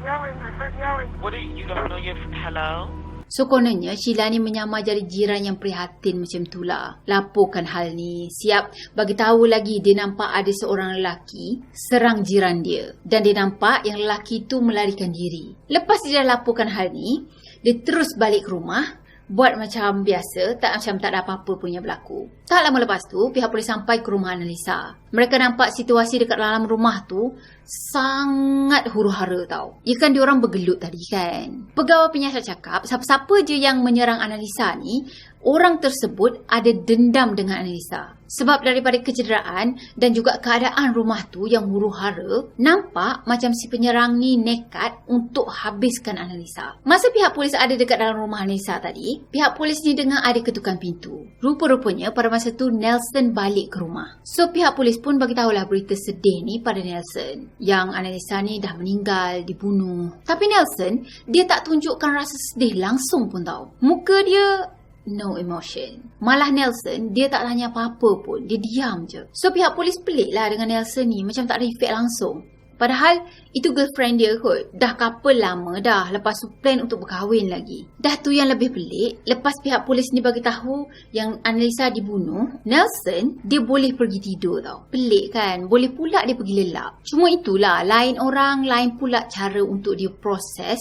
yelling. What do you don't know your hello? So kononnya Sheila ni menyamar jadi jiran yang prihatin macam tu lah. Laporkan hal ni. Siap bagi tahu lagi dia nampak ada seorang lelaki serang jiran dia. Dan dia nampak yang lelaki tu melarikan diri. Lepas dia dah laporkan hal ni, dia terus balik ke rumah. Buat macam biasa, macam tak ada apa-apa pun yang berlaku. Tak lama lepas tu, pihak polis sampai ke rumah Annalisa. Mereka nampak situasi dekat dalam rumah tu sangat huru-hara tau. Ya kan diorang bergelut tadi kan. Pegawai penyiasat cakap, siapa-siapa je yang menyerang Annalisa ni, orang tersebut ada dendam dengan Annalisa. Sebab daripada kecederaan dan juga keadaan rumah tu yang huru-hara, nampak macam si penyerang ni nekat untuk habiskan Annalisa. Masa pihak polis ada dekat dalam rumah Annalisa tadi, pihak polis ni dengar ada ketukan pintu. Rupa-rupanya pada masa tu Nelson balik ke rumah. So pihak polis pun bagi tahulah berita sedih ni pada Nelson. Yang Annalisa ni dah meninggal, dibunuh. Tapi Nelson, dia tak tunjukkan rasa sedih langsung pun tau. Muka dia no emotion. Malah Nelson, dia tak tanya apa-apa pun. Dia diam je. So pihak polis pelik lah dengan Nelson ni. Macam tak ada efek langsung. Padahal itu girlfriend dia kot. Dah couple lama dah. Lepas tu plan untuk berkahwin lagi. Dah tu yang lebih pelik. Lepas pihak polis ni bagi tahu yang Annalisa dibunuh, Nelson dia boleh pergi tidur tau. Pelik kan? Boleh pula dia pergi lelap. Cuma itulah. Lain orang, lain pula cara untuk dia proses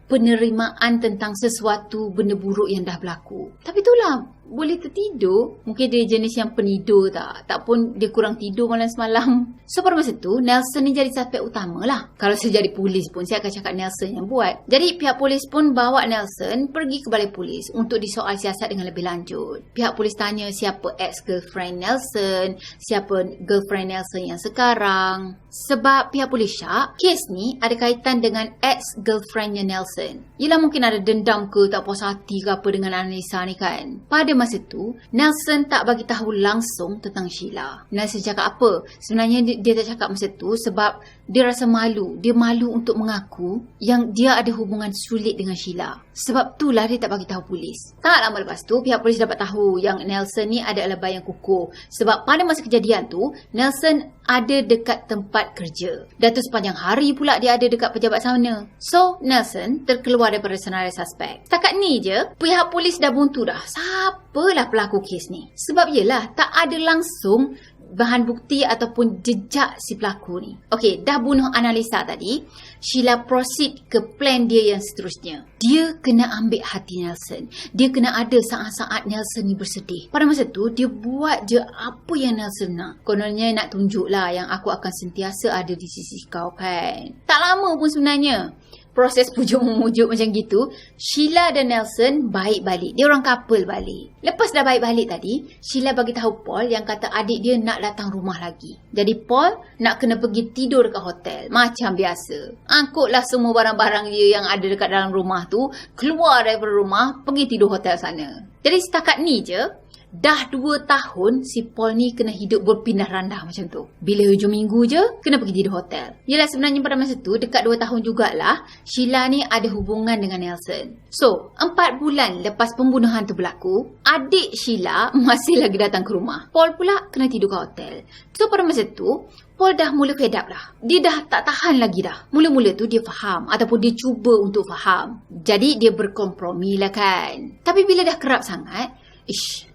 penerimaan tentang sesuatu benda buruk yang dah berlaku. Tapi itulah boleh tertidur. Mungkin dia jenis yang penidur tak. Tak pun dia kurang tidur malam semalam. So pada masa tu Nelson ni jadi suspek utama lah. Kalau saya jadi polis pun saya akan cakap Nelson yang buat. Jadi pihak polis pun bawa Nelson pergi ke balai polis untuk disoal siasat dengan lebih lanjut. Pihak polis tanya siapa ex-girlfriend Nelson, siapa girlfriend Nelson yang sekarang. Sebab pihak polis syak, kes ni ada kaitan dengan ex-girlfriendnya Nelson. Yelah mungkin ada dendam ke, tak puas hati ke apa dengan Annalisa ni kan. Pada masa tu, Nelson tak bagi tahu langsung tentang Sheila. Nelson cakap apa? Sebenarnya dia tak cakap masa tu sebab dia rasa malu. Dia malu untuk mengaku yang dia ada hubungan sulit dengan Sheila. Sebab itulah dia tak bagi tahu polis. Tak lama lepas tu, pihak polis dapat tahu yang Nelson ni ada alibi yang kukuh. Sebab pada masa kejadian tu, Nelson ada dekat tempat kerja. Dan tu sepanjang hari pula dia ada dekat pejabat sana. So, Nelson terkeluar daripada senarai suspek. Setakat ni je, pihak polis dah buntu dah. Siapalah pelaku kes ni? Sebab yelah, tak ada langsung bahan bukti ataupun jejak si pelaku ni. Okey, dah bunuh Annalisa tadi, Sheila proceed ke plan dia yang seterusnya. Dia kena ambil hati Nelson. Dia kena ada saat-saat Nelson ni bersedih. Pada masa tu, dia buat je apa yang Nelson nak. Kononnya nak tunjuk lah yang aku akan sentiasa ada di sisi kau kan. Tak lama pun sebenarnya. Proses pujuk-memujuk macam gitu, Sheila dan Nelson baik balik. Dia orang couple balik. Lepas dah baik balik tadi, Sheila bagi tahu Paul yang kata adik dia nak datang rumah lagi. Jadi Paul nak kena pergi tidur dekat hotel. Macam biasa. Angkutlah semua barang-barang dia yang ada dekat dalam rumah tu, keluar daripada rumah, pergi tidur hotel sana. Jadi setakat ni je, dah 2 tahun si Paul ni kena hidup berpindah randah macam tu. Bila hujung minggu je, kena pergi tidur hotel. Yelah sebenarnya pada masa tu, dekat 2 tahun jugalah, Sheila ni ada hubungan dengan Nelson. So, 4 bulan lepas pembunuhan tu berlaku, adik Sheila masih lagi datang ke rumah. Paul pula kena tidur ke hotel. So, pada masa tu, Paul dah mula fed up dah. Dia dah tak tahan lagi dah. Mula-mula tu dia faham ataupun dia cuba untuk faham. Jadi, dia berkompromi lah kan. Tapi bila dah kerap sangat,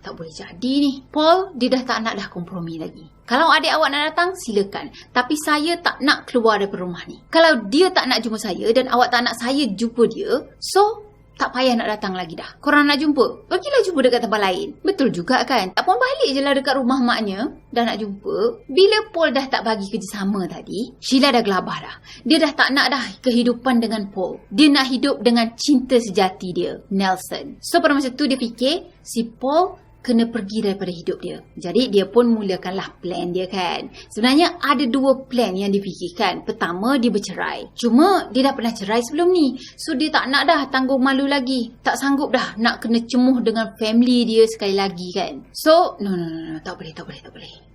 tak boleh jadi ni. Paul, dia dah tak nak dah kompromi lagi. Kalau adik awak nak datang, silakan. Tapi saya tak nak keluar daripada rumah ni. Kalau dia tak nak jumpa saya dan awak tak nak saya jumpa dia, so tak payah nak datang lagi dah. Korang nak jumpa? Pergilah jumpa dekat tempat lain. Betul juga kan? Tak pun balik je lah dekat rumah maknya. Dah nak jumpa. Bila Paul dah tak bagi kerjasama tadi, Sheila dah gelabah dah. Dia dah tak nak dah kehidupan dengan Paul. Dia nak hidup dengan cinta sejati dia, Nelson. So pada masa tu dia fikir si Paul kena pergi daripada hidup dia. Jadi dia pun mulakanlah plan dia kan. Sebenarnya ada 2 plan yang difikirkan. Pertama, dia bercerai. Cuma dia dah pernah cerai sebelum ni. So dia tak nak dah tanggung malu lagi. Tak sanggup dah nak kena cemuh dengan family dia sekali lagi kan. So, no. Tak boleh.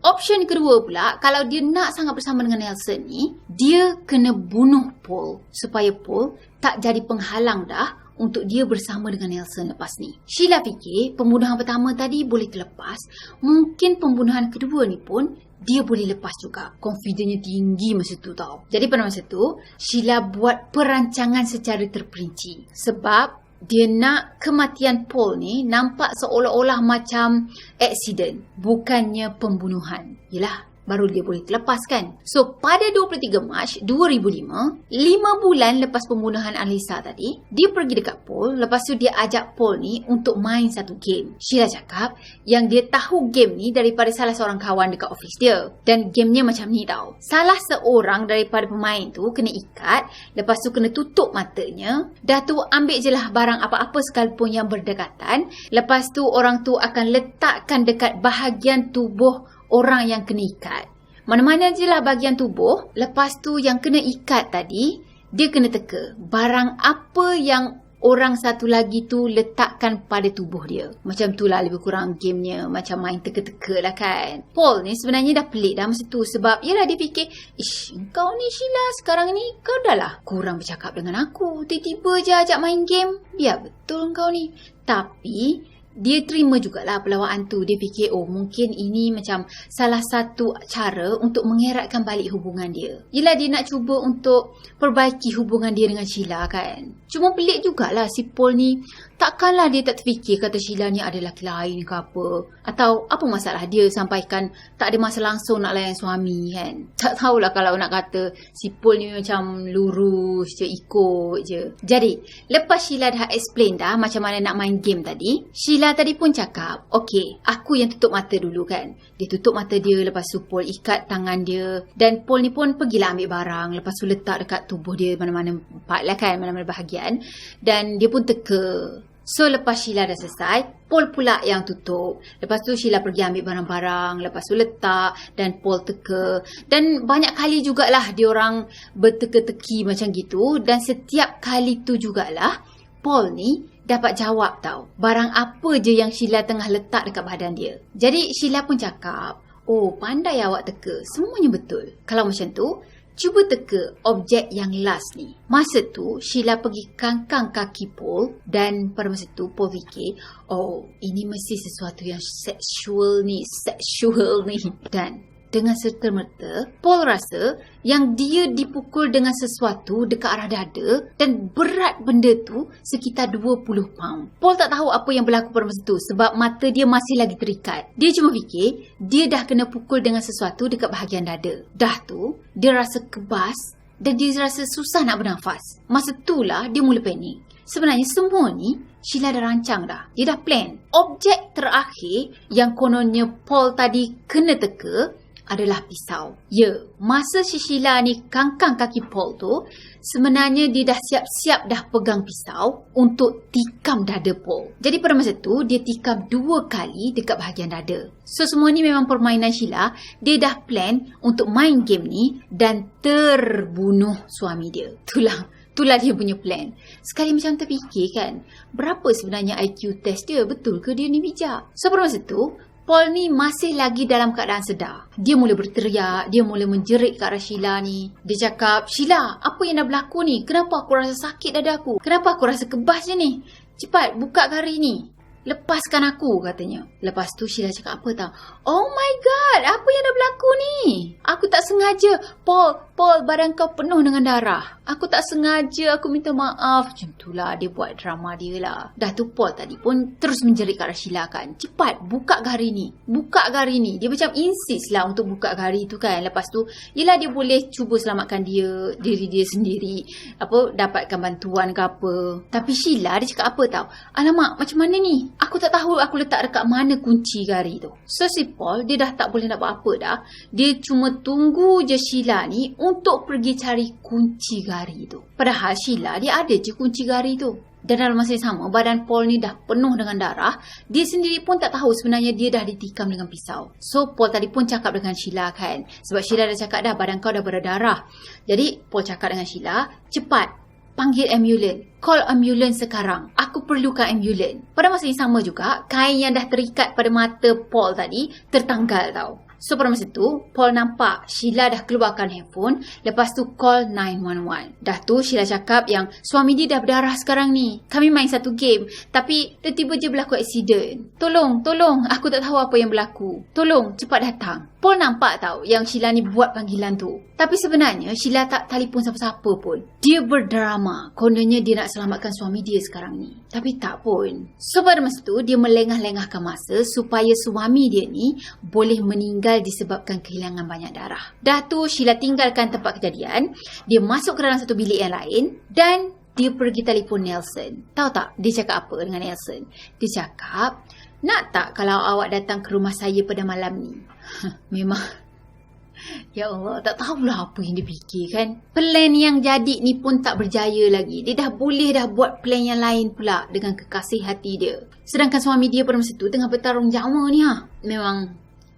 Option kedua pula, kalau dia nak sangat bersama dengan Nelson ni, dia kena bunuh Paul. Supaya Paul tak jadi penghalang dah untuk dia bersama dengan Nelson lepas ni. Sheila fikir pembunuhan pertama tadi boleh terlepas. Mungkin pembunuhan kedua ni pun dia boleh lepas juga. Confidence tinggi masa tu tau. Jadi pada masa tu, Sheila buat perancangan secara terperinci. Sebab dia nak kematian Paul ni nampak seolah-olah macam accident. Bukannya pembunuhan. Yelah, baru dia boleh terlepaskan. So, pada 23 Mac 2005, 5 bulan lepas pembunuhan Annalisa tadi, dia pergi dekat Paul. Lepas tu dia ajak Paul ni untuk main satu game. Sheila cakap yang dia tahu game ni daripada salah seorang kawan dekat office dia. Dan gamenya macam ni tau. Salah seorang daripada pemain tu kena ikat, lepas tu kena tutup matanya. Dah tu ambil je lah barang apa-apa sekalipun yang berdekatan. Lepas tu orang tu akan letakkan dekat bahagian tubuh orang yang kena ikat. Mana-mana je lah bahagian tubuh. Lepas tu yang kena ikat tadi, dia kena teka barang apa yang orang satu lagi tu letakkan pada tubuh dia. Macam tu lah lebih kurang gamenya. Macam main teka-teka lah kan. Paul ni sebenarnya dah pelik dah masa tu. Sebab yelah dia fikir, kau ni Sheila sekarang ni kau dah lah kurang bercakap dengan aku. Tiba-tiba je ajak main game. Biar betul kau ni. Tapi dia terima jugalah pelawaan tu. Dia fikir, mungkin ini macam salah satu cara untuk mengeratkan balik hubungan dia. Yelah dia nak cuba untuk perbaiki hubungan dia dengan Sheila kan. Cuma pelik jugalah si Paul ni takkanlah dia tak terfikir kata Sheila ni ada lelaki lain ke apa. Atau apa masalah dia sampaikan tak ada masa langsung nak layan suami kan. Tak tahulah kalau nak kata si Paul ni macam lurus je, ikut je. Jadi, lepas Sheila dah explain dah macam mana nak main game tadi, Sheila tadi pun cakap, okey, aku yang tutup mata dulu kan. Dia tutup mata dia, lepas tu Paul ikat tangan dia. Dan Paul ni pun pergilah ambil barang. Lepas tu letak dekat tubuh dia mana-mana part lah kan, mana-mana bahagian. Dan dia pun teka. So, lepas Sheila dah selesai, Paul pula yang tutup. Lepas tu Sheila pergi ambil barang-barang. Lepas tu letak dan Paul teka. Dan banyak kali jugalah diorang berteka-teki macam gitu. Dan setiap kali tu jugalah Paul ni dapat jawab tau. Barang apa je yang Sheila tengah letak dekat badan dia. Jadi Sheila pun cakap, oh pandai awak teka. Semuanya betul. Kalau macam tu, cuba teka objek yang last ni. Masa tu, Sheila pergi kangkang kaki Paul dan pada masa tu, Paul fikir, oh, ini mesti sesuatu yang seksual ni. Dan dengan serta-merta, Paul rasa yang dia dipukul dengan sesuatu dekat arah dada dan berat benda tu sekitar 20 pound. Paul tak tahu apa yang berlaku pada masa tu sebab mata dia masih lagi terikat. Dia cuma fikir dia dah kena pukul dengan sesuatu dekat bahagian dada. Dah tu, dia rasa kebas dan dia rasa susah nak bernafas. Masa itulah dia mula panik. Sebenarnya semua ni Sheila dah rancang dah. Dia dah plan. Objek terakhir yang kononnya Paul tadi kena teka adalah pisau. Ya, masa si Sheila ni kangkang kaki Paul tu, sebenarnya dia dah siap-siap dah pegang pisau untuk tikam dada Paul. Jadi pada masa tu, dia tikam 2 kali dekat bahagian dada. So semua ni memang permainan Sheila. Dia dah plan untuk main game ni dan terbunuh suami dia. Itulah dia punya plan. Sekali macam terfikir kan, berapa sebenarnya IQ test dia? Betul ke dia ni bijak? So pada masa tu, Paul ni masih lagi dalam keadaan sedar. Dia mula berteriak, dia mula menjerit ke arah Sheila ni. Dia cakap, Sheila, apa yang dah berlaku ni? Kenapa aku rasa sakit dada aku? Kenapa aku rasa kebas je ni? Cepat, buka gari ni. Lepaskan aku, katanya. Lepas tu Sheila cakap apa tau? Oh my god, apa yang dah berlaku ni? Aku tak sengaja. Paul, badan kau penuh dengan darah. Aku tak sengaja, aku minta maaf. Macam itulah dia buat drama dia lah. Dah tu Paul tadi pun terus menjerit ke arah Sheila kan. Cepat, buka gari ni. Buka gari ni. Dia macam insist lah untuk buka gari tu kan. Lepas tu, yelah dia boleh cuba selamatkan diri dia sendiri. Dapatkan bantuan ke apa. Tapi Sheila dia cakap apa tau? Alamak, macam mana ni? Aku tak tahu aku letak dekat mana kunci gari tu. So si Paul, dia dah tak boleh nak buat apa dah. Dia cuma tunggu je Sheila ni untuk pergi cari kunci gari tu. Padahal Sheila dia ada je kunci gari tu. Dan dalam masa yang sama, badan Paul ni dah penuh dengan darah. Dia sendiri pun tak tahu sebenarnya dia dah ditikam dengan pisau. So Paul tadi pun cakap dengan Sheila kan. Sebab Sheila dah cakap dah badan kau dah berdarah. Jadi Paul cakap dengan Sheila, cepat panggil ambulans. Call ambulans sekarang. Aku perlukan ambulans. Pada masa yang sama juga, kain yang dah terikat pada mata Paul tadi tertanggal tau. So pada masa tu, Paul nampak Sheila dah keluarkan handphone. Lepas tu call 911. Dah tu Sheila cakap yang suami dia dah berdarah sekarang ni. Kami main satu game. Tapi tiba-tiba je berlaku aksiden. Tolong. Aku tak tahu apa yang berlaku. Tolong, cepat datang. Paul nampak tau yang Sheila ni buat panggilan tu. Tapi sebenarnya Sheila tak telefon siapa-siapa pun. Dia berdrama. Kononnya dia nak selamatkan suami dia sekarang ni. Tapi tak pun. So pada masa tu, dia melengah-lengahkan masa supaya suami dia ni boleh meninggal disebabkan kehilangan banyak darah. Dah tu Sheila tinggalkan tempat kejadian. Dia masuk ke dalam satu bilik yang lain dan dia pergi telefon Nelson. Tahu tak dia cakap apa dengan Nelson? Dia cakap, nak tak kalau awak datang ke rumah saya pada malam ni? Memang, ya Allah, tak tahulah apa yang dia fikir kan. Plan yang jadi ni pun tak berjaya lagi. Dia dah boleh buat plan yang lain pula dengan kekasih hati dia. Sedangkan suami dia pada masa tu tengah bertarung nyawa ni Memang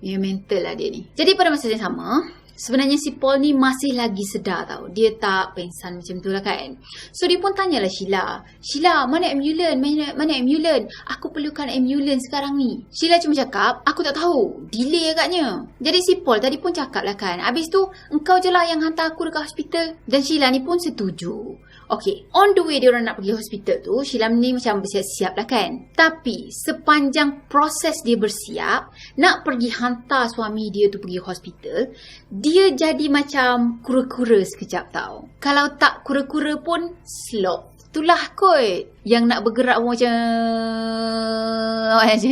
mental lah dia ni. Jadi pada masa yang sama, sebenarnya si Paul ni masih lagi sedar tau. Dia tak pengsan macam tu lah kan. So dia pun tanyalah Sheila, mana ambulans? Mana ambulans? Aku perlukan ambulans sekarang ni. Sheila cuma cakap, aku tak tahu. Delay agaknya. Jadi si Paul tadi pun cakap lah kan. Habis tu, engkau je lah yang hantar aku dekat hospital. Dan Sheila ni pun setuju. Okay, on the way dia orang nak pergi hospital tu, Sheila ni macam bersiap-siap lah kan. Tapi sepanjang proses dia bersiap, nak pergi hantar suami dia tu pergi hospital, dia jadi macam kura-kura sekejap tau. Kalau tak kura-kura pun sloth. Itulah kot yang nak bergerak macam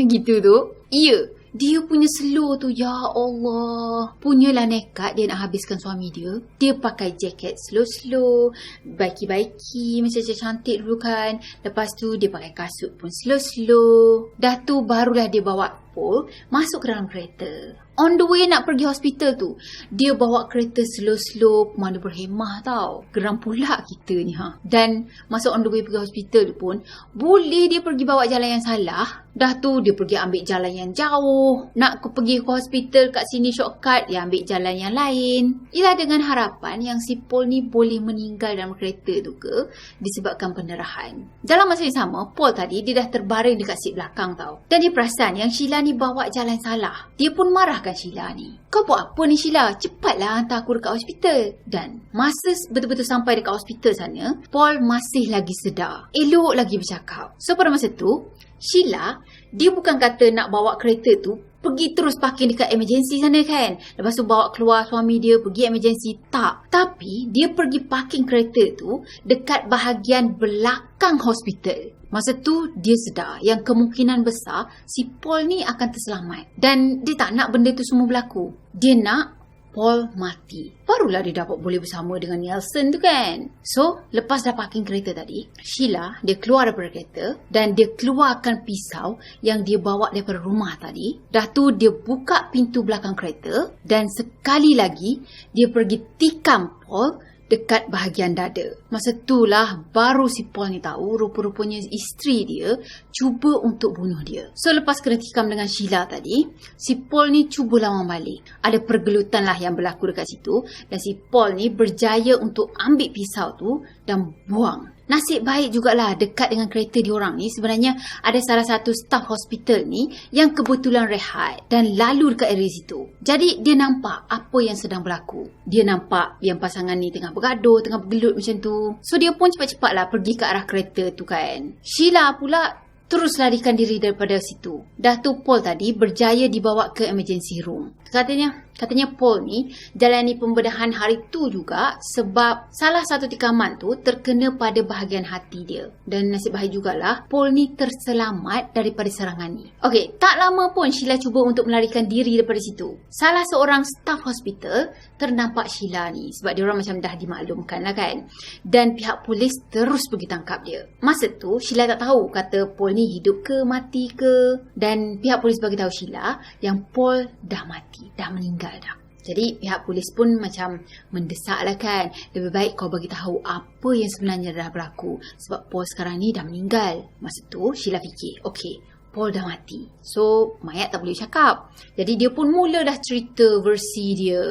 gitu tu. Ya, dia punya slow tu, ya Allah. Punyalah nekat dia nak habiskan suami dia. Dia pakai jaket slow-slow, baiki-baiki macam cantik dulu kan. Lepas tu dia pakai kasut pun slow-slow. Dah tu barulah dia bawa Paul masuk ke dalam kereta. On the way nak pergi hospital tu, dia bawa kereta slow-slow, pemandu berhemah tau. Geram pula kita ni Dan masa on the way pergi hospital tu pun, boleh dia pergi bawa jalan yang salah. Dah tu dia pergi ambil jalan yang jauh. Nak pergi ke hospital kat sini shortcut, dia ambil jalan yang lain. Ialah dengan harapan yang si Paul ni boleh meninggal dalam kereta tu ke disebabkan pendarahan. Dalam masa yang sama, Paul tadi dia dah terbaring dekat seat belakang tau. Dan dia perasan yang Sheila ni bawa jalan salah. Dia pun marahkan Sheila ni. Kau buat apa ni Sheila? Cepatlah hantar aku dekat hospital. Dan masa betul-betul sampai dekat hospital sana, Paul masih lagi sedar. Elok lagi bercakap. So pada masa tu, Sheila, dia bukan kata nak bawa kereta tu pergi terus parking dekat emergency sana kan. Lepas tu bawa keluar suami dia pergi emergency. Tak. Tapi dia pergi parking kereta tu dekat bahagian belakang hospital. Masa tu dia sedar yang kemungkinan besar si Paul ni akan terselamat. Dan dia tak nak benda tu semua berlaku. Dia nak Paul mati. Barulah dia dapat boleh bersama dengan Nelson tu kan. So, lepas dah parking kereta tadi, Sheila, dia keluar daripada kereta dan dia keluarkan pisau yang dia bawa daripada rumah tadi. Dah tu dia buka pintu belakang kereta dan sekali lagi dia pergi tikam Paul dekat bahagian dada. Masa itulah baru si Paul ni tahu rupa-rupanya isteri dia cuba untuk bunuh dia. So lepas kena tikam dengan Sheila tadi, si Paul ni cuba lawan balik. Ada pergelutan lah yang berlaku dekat situ dan si Paul ni berjaya untuk ambil pisau tu dan buang. Nasib baik jugalah dekat dengan kereta diorang ni sebenarnya ada salah satu staf hospital ni yang kebetulan rehat dan lalu dekat area situ. Jadi dia nampak apa yang sedang berlaku. Dia nampak yang pasangan ni tengah bergaduh, tengah bergelut macam tu. So dia pun cepat-cepatlah pergi ke arah kereta tu kan. Sheila pula terus larikan diri daripada situ. Dah tu Paul tadi berjaya dibawa ke emergency room. Katanya Paul ni jalani pembedahan hari tu juga sebab salah satu tikaman tu terkena pada bahagian hati dia. Dan nasib baik jugalah Paul ni terselamat daripada serangan ni. Okey, tak lama pun Sheila cuba untuk melarikan diri daripada situ. Salah seorang staf hospital ternampak Sheila ni sebab dia orang macam dah dimaklumkan lah kan. Dan pihak polis terus pergi tangkap dia. Masa tu Sheila tak tahu kata Paul ni hidup ke mati ke. Dan pihak polis bagi tahu Sheila yang Paul dah mati, dah meninggal dah. Jadi pihak polis pun macam mendesak lah kan. Lebih baik kau bagi tahu apa yang sebenarnya dah berlaku. Sebab Paul sekarang ni dah meninggal. Masa tu Sheila fikir, okey, Paul dah mati. So mayat tak boleh cakap. Jadi dia pun mula dah cerita versi dia.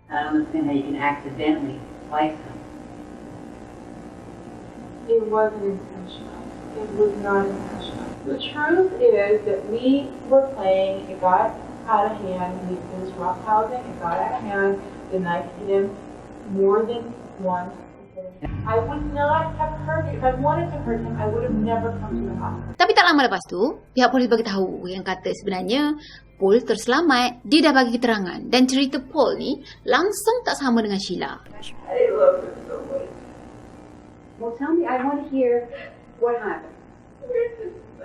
I don't understand how you can accidentally slice them. It wasn't intentional. It was not intentional. The truth is that we were playing, it got out of hand, he was roughhousing, it got out of hand, the knife hit him more than once. I would not have hurt him. If I wanted to hurt him, I would have never come to the hospital. Tapi tak lama lepas tu, pihak polis bagi tahu yang kata sebenarnya Paul terselamat. Dia dah bagi keterangan dan cerita Paul ni langsung tak sama dengan Sheila. I love him so much. Well, tell me, I want to hear what happened.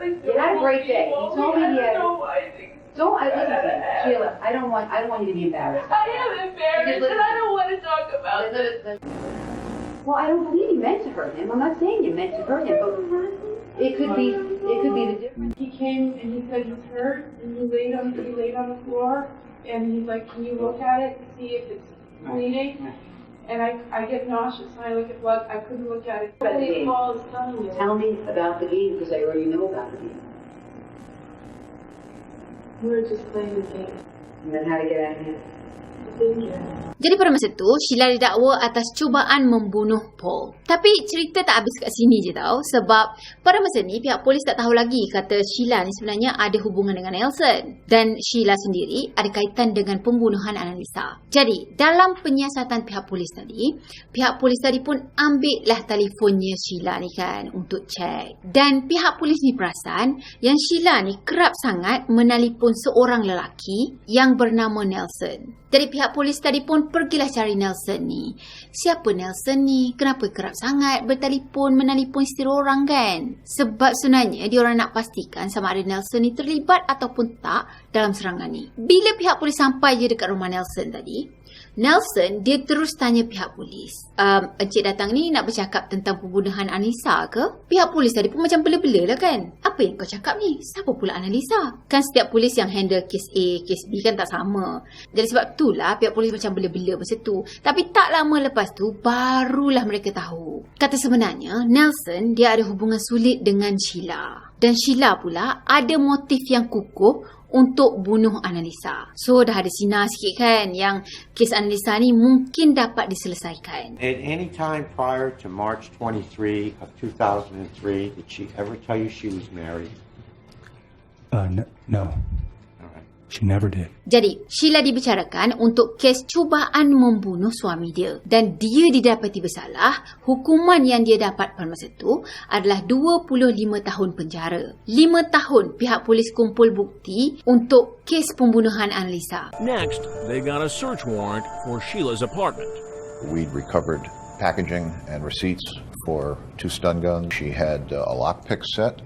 You had a great day. You told me you had. I think Don't I listen to me, Sheila? I don't want you to be embarrassed. I am embarrassed, and I don't want to talk about this. Well, I don't believe you meant to hurt him. I'm not saying you meant to hurt him, but it could be the difference. He came and he said he's hurt, and he laid on the floor, and he's like, "Can you look at it to see if it's bleeding?" And I get nauseous and I look at blood. I couldn't look at it. Police call is telling you. Tell me about the game because I already know about the game. We were just playing the game. And then how to get out of here. Jadi pada masa tu, Sheila didakwa atas cubaan membunuh Paul. Tapi cerita tak habis kat sini je tau. Sebab pada masa ni, pihak polis tak tahu lagi kata Sheila ni sebenarnya ada hubungan dengan Nelson. Dan Sheila sendiri ada kaitan dengan pembunuhan Annalisa. Jadi, dalam penyiasatan pihak polis tadi pun ambil lah telefonnya Sheila ni kan untuk cek. Dan pihak polis ni perasan yang Sheila ni kerap sangat menelpon seorang lelaki yang bernama Nelson. Jadi pihak polis tadi pun pergilah cari Nelson ni. Siapa Nelson ni? Kenapa kerap sangat menelpon isteri orang kan? Sebab sebenarnya diorang nak pastikan sama ada Nelson ni terlibat ataupun tak dalam serangan ni. Bila pihak polis sampai je dekat rumah Nelson tadi, Nelson dia terus tanya pihak polis, encik datang ni nak bercakap tentang pembunuhan Anissa ke? Pihak polis tadi pun macam bela-bela lah kan. Apa yang kau cakap ni? Siapa pula Annalisa? Kan setiap polis yang handle kes A, kes B kan tak sama. Jadi sebab itulah pihak polis macam bela-bela masa tu. Tapi tak lama lepas tu barulah mereka tahu. Kata sebenarnya Nelson dia ada hubungan sulit dengan Sheila. Dan Sheila pula ada motif yang kukuh untuk bunuh Annalisa. So dah ada sinar sikit kan yang kes Annalisa ni mungkin dapat diselesaikan. At any time prior to March 23 of 2003, did she ever tell you she was married? No. All right. She never did. Jadi, Sheila dibicarakan untuk kes cubaan membunuh suami dia. Dan dia didapati bersalah. Hukuman yang dia dapat pada masa itu adalah 25 tahun penjara. 5 tahun pihak polis kumpul bukti untuk kes pembunuhan Annalisa. Next, they got a search warrant for Sheila's apartment. We'd recovered packaging and receipts for 2 stun guns. She had a lockpick set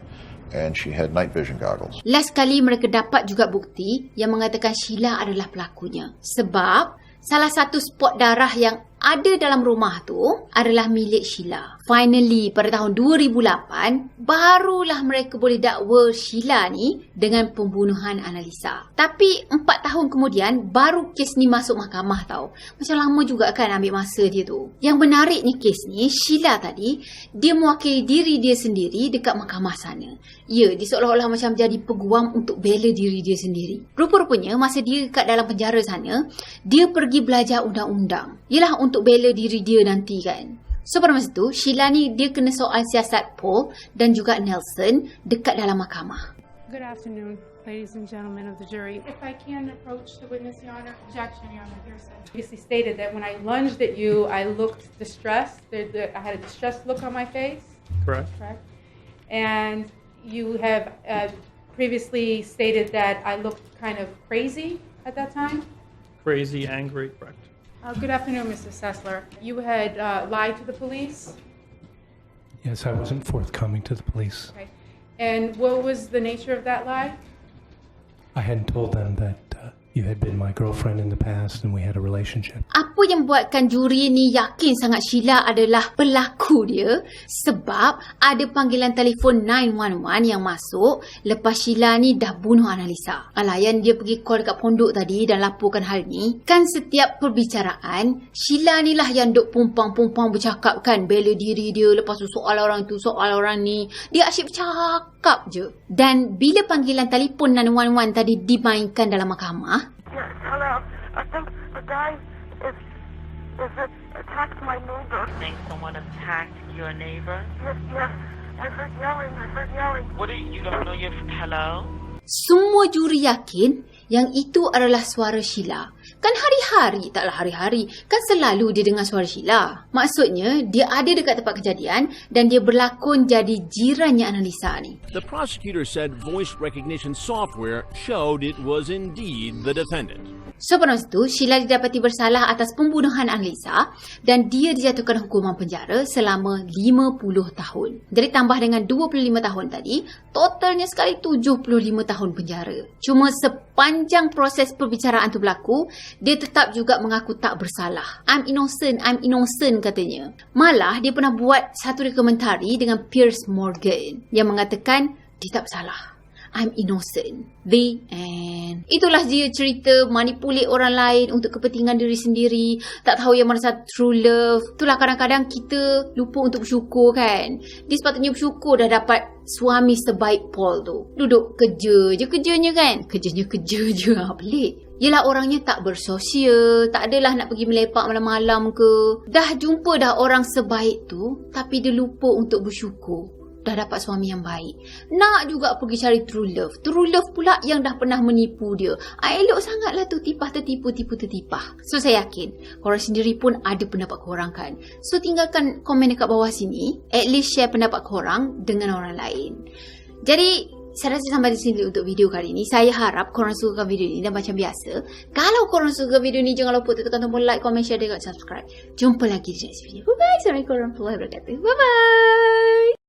and she had night vision goggles. Last kali mereka dapat juga bukti yang mengatakan Sheila adalah pelakunya. Sebab salah satu spot darah yang ada dalam rumah tu adalah milik Sheila. Finally, pada tahun 2008, barulah mereka boleh dakwa Sheila ni dengan pembunuhan Annalisa. Tapi 4 tahun kemudian, baru kes ni masuk mahkamah tau. Macam lama juga kan ambil masa dia tu. Yang menariknya kes ni, Sheila tadi, dia mewakili diri dia sendiri dekat mahkamah sana. Ya, dia seolah-olah macam jadi peguam untuk bela diri dia sendiri. Rupa-rupanya, masa dia kat dalam penjara sana, dia pergi belajar undang-undang. Yelah untuk bela diri dia nanti kan. So pada masa tu, Sheila ni dia kena soal siasat Paul dan juga Nelson dekat dalam mahkamah. Good afternoon, ladies and gentlemen of the jury. If I can approach the witness, Your Honor. Objection, Your Honor. Hearsay. Previously stated that when I lunged at you, I looked distressed. I had a distressed look on my face. Correct. And you have previously stated that I looked kind of crazy at that time. Crazy, angry, correct. Good afternoon, Mr. Sessler. You had lied to the police. Yes, I wasn't forthcoming to the police. Okay. And what was the nature of that lie? I hadn't told them that you had been my girlfriend in the past and we had a relationship. Apa yang buatkan juri ni yakin sangat Sheila adalah pelaku dia? Sebab ada panggilan telefon 911 yang masuk lepas Sheila ni dah bunuh Annalisa. Alah, yang dia pergi call dekat pondok tadi dan laporkan hal ni. Kan setiap perbicaraan, Sheila ni lah yang duk pumpang-pumpang bercakap kan. Bela diri dia, lepas tu soal orang tu, soal orang ni. Dia asyik bercakap je. Dan bila panggilan telefon 911 tadi dimainkan dalam mahkamah, Yes, hello. I think the guy is attacked my neighbor. Think someone attacked your neighbor? Yes. I heard yelling. What do you don't know your hello? semua juri yakin yang itu adalah suara Sheila. Kan taklah hari-hari, kan selalu dia dengar suara Sheila. Maksudnya, dia ada dekat tempat kejadian dan dia berlakon jadi jirannya Annalisa ni. The prosecutor said voice recognition software showed it was indeed the defendant. So pada masa tu, Sheila didapati bersalah atas pembunuhan Annalisa dan dia dijatuhkan hukuman penjara selama 50 tahun. Jadi tambah dengan 25 tahun tadi, totalnya sekali 75 tahun penjara. Cuma sepanjang proses perbicaraan tu berlaku, dia tetap juga mengaku tak bersalah. I'm innocent katanya. Malah dia pernah buat satu dokumentari dengan Piers Morgan yang mengatakan dia tak bersalah. I'm innocent. The end. Itulah dia cerita manipulate orang lain untuk kepentingan diri sendiri. Tak tahu yang mana satu true love. Itulah kadang-kadang kita lupa untuk bersyukur kan. Dia sepatutnya bersyukur dah dapat suami sebaik Paul tu. Duduk kerjanya kan. Kerja je. Pelik. Yelah orangnya tak bersosial. Tak adalah nak pergi melepak malam-malam ke. Dah jumpa dah orang sebaik tu. Tapi dia lupa untuk bersyukur. Dah dapat suami yang baik. Nak juga pergi cari true love. True love pula yang dah pernah menipu dia. Elok sangatlah tu tipu tertipah. So saya yakin korang sendiri pun ada pendapat korang kan. So tinggalkan komen dekat bawah sini. At least share pendapat korang dengan orang lain. Jadi Saya rasa sampai di sini untuk video kali ini. Saya harap korang suka video ini dan macam biasa, kalau korang suka video ini, jangan lupa tekan tombol like, comment, share dan subscribe. Jumpa lagi di next video. Bye-bye. Assalamualaikum warahmatullahi wabarakatuh. Bye-bye.